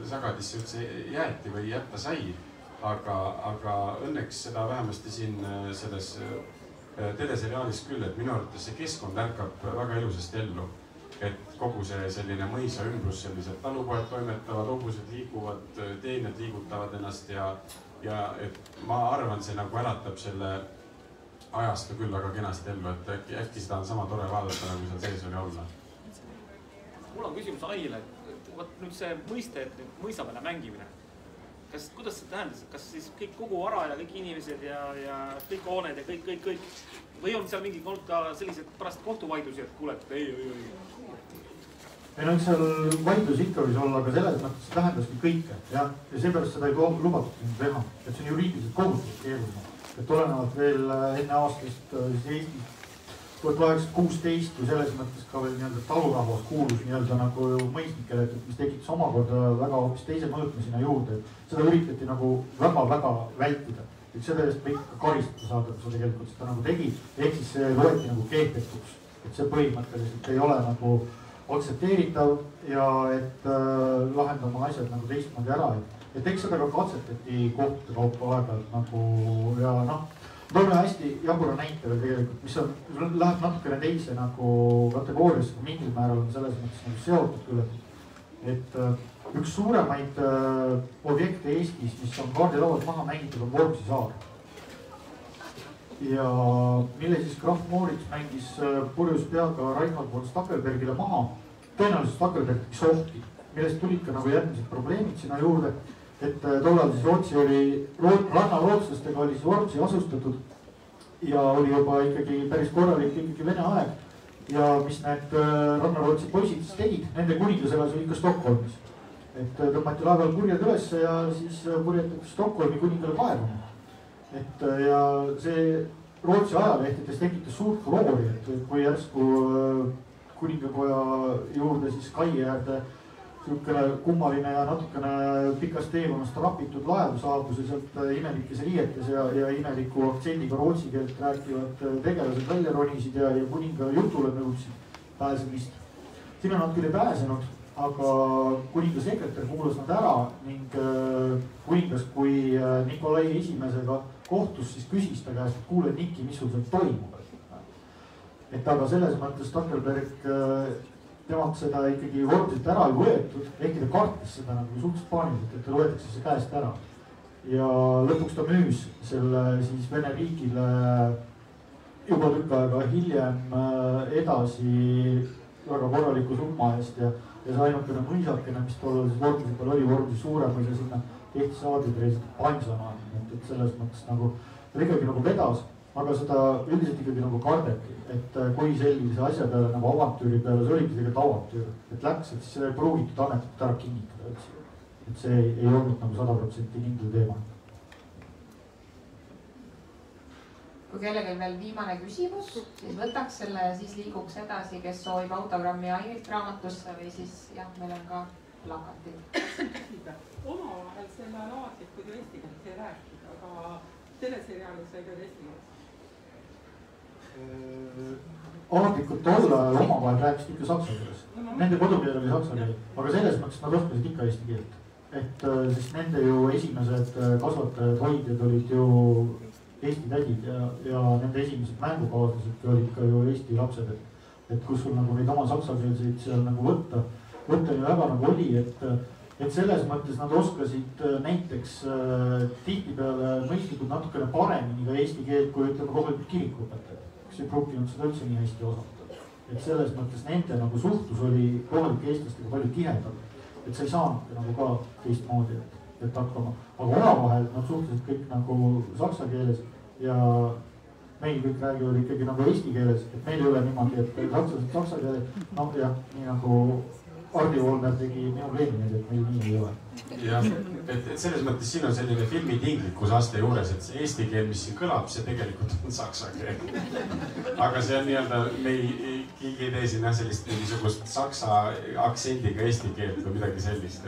Sagadisse üldse jäeti või jätta sai. Aga õnneks seda vähemasti siin selles teleseriaalis küll, et minu arvates see keskkond ärkab väga ilusasti ellu. Et kogu see selline mõisa ümbrus, sellised talupoed toimetavad, hobused liiguvad, teened liigutavad ennast ja et ma arvan, see nagu äratab selle ajastu küll väga kenasti ellu, et äkki seda on sama tore vaadata, nagu seal sees oli olla. Mul on küsimus Aile, et nüüd see mõiste, et nüüd mõisa peale mängimine. Kuidas see tähendas, kas siis kogu vara ja kõik inimesed ja kõik hooned ja kõik või on seal mingi olnud ka sellised pärast kohtuvaidlusi, et kuule, et ei. Meil on seal vaidlus ikka võis olla, aga selles mõttes tähendaski kõike ja seepärast seda ei lubatud teha, et see on juriidiliselt kohutavalt keeruline. Et olenevalt veel enne aastast Eestis 1816 või selles mõttes ka veel nii-öelda talurahvas kuulus nii-öelda nagu mõisnikele, et mis tekitas omakorda väga hoopis teise mõõtme sinna juurde. Seda üritati nagu väga-väga vältida. Et seda eest võik ka karistada saada, kui sa tegelikult seda nagu tegi. Ehk siis see loeti nagu kehtetuks. Et see põhimõtteliselt ei ole nagu aktsepteeritav ja et lahendama asjad nagu teistmoodi ära. Et eks seda ka katsetati kohtute kaupa aeg-ajalt nagu ja noh, toome hästi jabura näite veel tegelikult, mis on, läheb natukene teise nagu kategooriasse, mingil määral on selles mõttes nagu seotud küll. Et üks suuremaid objekte Eestis, mis on kaardilauad maha mängitud, on Vormsi saar. Ja mille siis Graf Moritz mängis purjus peaga Reinhold von Stackelbergile maha. Tõenäoliselt Stackelberg tegi sohti, millest tulid ka nagu järgmised probleemid sinna juurde. Et tollal siis Rootsi oli, rannarootslastega oli siis Vormsi asustatud ja oli juba ikkagi päris korralik ikkagi Vene aeg. Ja mis need rannarootsi poisid siis tegid, nende kuningaselas oli ikka Stockholmis. Et tõmmati laeval purjed üles ja siis purjetati Stockholmi kuningale kaevama. Et ja see Rootsi ajalehtedes tekitas suurt furoori, et kui järsku kuningapoja juurde siis kai äärde niisugune kummaline ja natukene pikast teekonnast rapitud laev saabus ja sealt imelikes riietes ja imeliku aktsendiga rootsi keelt rääkivad tegelased välja ronisid ja kuninga jutule nõudsid pääsemist. Siin on nad küll ei pääsenud, aga kuninga sekretär kuulas nad ära ning kuningas, kui Nikolai esimesega kohtus, siis küsis ta käest, et kuule Niki, mis sul seal toimub. Et aga selles mõttes Stackelberg temalt seda ikkagi Vormsilt ära ei võetud, ehkki ta kartis seda nagu suhteliselt paaniliselt, et ta võetakse see käest ära. Ja lõpuks ta müüs selle siis Vene riigile juba tükk aega hiljem edasi väga korraliku summa eest ja see ainukene mõisakene, mis tollal siis Vormsi peal oli, Vormsi suurem ja sinna tehti saadidreisitud Pansana, et selles mõttes nagu ta ikkagi nagu vedas. Aga seda üldiselt ikkagi nagu kardeti, et kui sellise asja peale nagu avantüüri peale, see oligi tegelikult avantüür, et läks, et siis see pruugitud ametlikult ära kinnitada, et see ei olnud nagu 100% kindel teema. Kui kellelgi veel viimane küsimus, siis võtaks selle, siis liiguks edasi, kes soovib autogrammi Ainilt raamatusse või siis jah, meil on ka plakatid. Omavahel selle alaasid, kui eesti keeles ei rääkida, aga teleseriaalis sai küll eesti keeles. Ametlikult tol ajal omavahel rääkisid ikka saksa keeles. Nende kodukeel oli saksa keel, aga selles mõttes nad oskasid ikka eesti keelt. Et sest nende ju esimesed kasvatajad, hoidjad olid ju eesti tädid ja nende esimesed mängukaaslased olid ka ju eesti lapsed. Et kus sul nagu neid oma saksakeelseid seal nagu võtta nii väga nagu oli, et selles mõttes nad oskasid näiteks tihtipeale mõistlikult natukene paremini ka eesti keelt, kui ütleme kohalikud kirikuõpetajad. Kes ei pruukinud seda üldse nii hästi osata. Et selles mõttes nende nagu suhtlus oli kohalike eestlastega palju tihedam. Et see ei saanud nagu ka teistmoodi, et hakkama. Aga omavahel nad suhtlesid kõik nagu saksa keeles ja meil kõik räägivad ikkagi nagu eesti keeles. Et meil ei ole niimoodi, et sakslased saksa keeles, no ja nii nagu Ardi Volner tegi minu Lenineid, et meil nii ei ole. Jah, et selles mõttes siin on selline filmi tinglikkus aste juures, et see eesti keel, mis siin kõlab, see tegelikult on saksa keel. Aga see on nii-öelda, me keegi ei tee siin sellist mingisugust saksa aktsendiga eesti keelt või midagi sellist.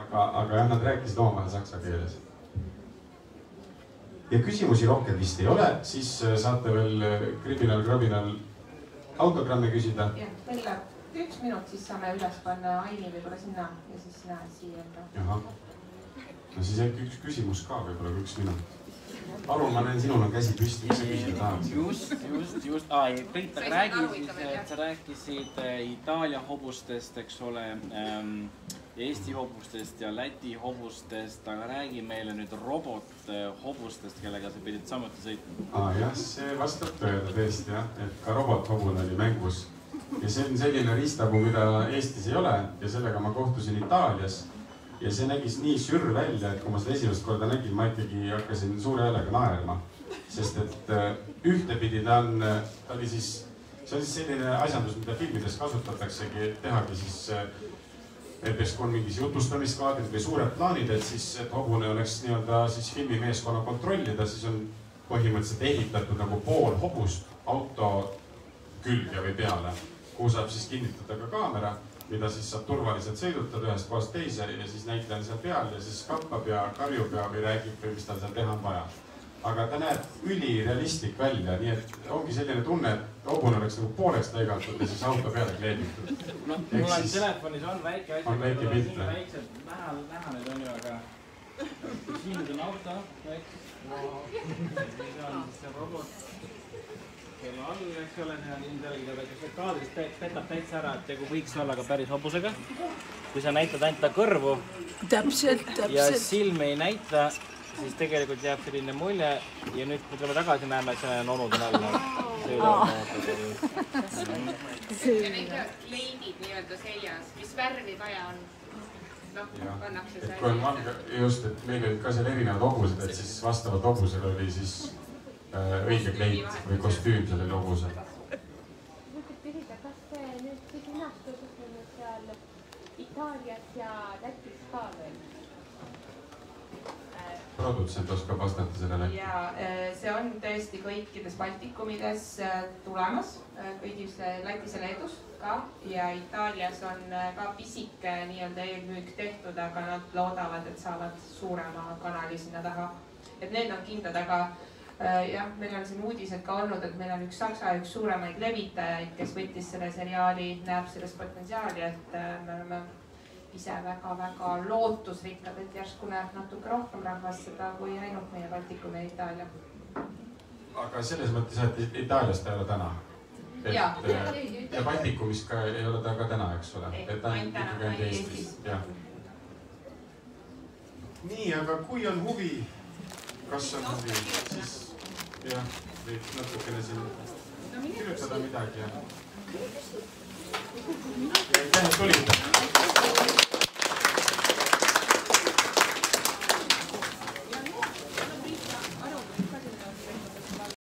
Aga jah, nad rääkisid omavahel saksa keeles. Ja küsimusi rohkem vist ei ole, siis saate veel kriminal autogramme küsida. Jah, meil läheb üks minut, siis saame üles panna Aini võib-olla sinna ja siis sina siia. Ahah. No siis äkki üks küsimus ka võib-olla 1 minut. Arun, ma näen, sinul on käsi püsti, mis sa küsida tahad? Just. Priit, sa rääkisid Itaalia hobustest, eks ole, Eesti hobustest ja Läti hobustest, aga räägi meile nüüd robothobustest, kellega sa pidid samuti sõitma. Jah, see vastab tõele tõesti jah, et ka robothobune oli mängus. Ja see on selline riistapu, mida Eestis ei ole ja sellega ma kohtusin Itaalias. Ja see nägis nii sür välja, et kui ma seda esimest korda nägin, ma ikkagi hakkasin suure häälega naerma. Sest et ühtepidi ta oli siis, see on siis selline asjandus, mida filmides kasutataksegi, tehagi siis näiteks kui on mingis jutustamiskaadrid või suured plaanid, et siis hobune oleks nii-öelda siis filmimeeskonna kontrollida, siis on põhimõtteliselt ehitatud nagu pool hobust auto külge või peale, kuhu saab siis kinnitada ka kaamera, mida siis saab turvaliselt sõidutada ühest kohast teise ja siis näitleja on seal peal ja siis kappab ja karjub ja või räägib või mis tal seal teha on vaja. Aga ta näeb ülirealistlik välja, nii et ongi selline tunne, et hobune oleks nagu pooleks lõigatud ja siis auto peale kleebitud. No, mul on telefonis on väike asja. On väike pilt. Väikselt näha nüüd on ju, aga siin on auto, siis on see robot kella all, eks ole, see on ilmselgelt, aga see kaadris petab täitsa ära, et tegu võiks olla ka päris hobusega. Kui sa näitad ainult ta kõrvu ja silme ei näita, siis tegelikult jääb selline mulje ja nüüd kui tuleme tagasi, näeme, et see on onud all. Ja neid kleidid nii-öelda seljas, mis värvi vaja on? Pannakse see. Kui on valge, just, et meil olid ka seal erinevad hobused, et siis vastavalt hobusel oli siis õige kleid või kostüüm sellele hobusel. Kas see nüüd siis linastus seal Itaalias ja Lätis ka veel? Produtsent oskab vastata sellele. Ja see on tõesti kõikides Baltikumides tulemas, kõigis Lätis ja Leedus ka ja Itaalias on ka pisike nii-öelda eelmüük tehtud, aga nad loodavad, et saavad suurema kanali sinna taha. Et need on kindlad, aga jah, meil on siin uudised ka olnud, et meil on üks Saksa, üks suuremaid levitajaid, kes võttis selle seriaali, näeb sellest potentsiaali, et me oleme ise väga-väga lootusrikkad, et järsku näeb natuke rohkem rahvast seda kui ainult meie Baltikum ja Itaalia. Aga selles mõttes, et Itaalias ta ei ole täna. Ja Baltikumis ka ei ole ta ka täna, eks ole. Et ta on ikkagi ainult Eestis. Nii, aga kui on huvi, kas on huvi, siis jah, võib natukene siin kirjutada midagi. Ja aitäh, et tulite.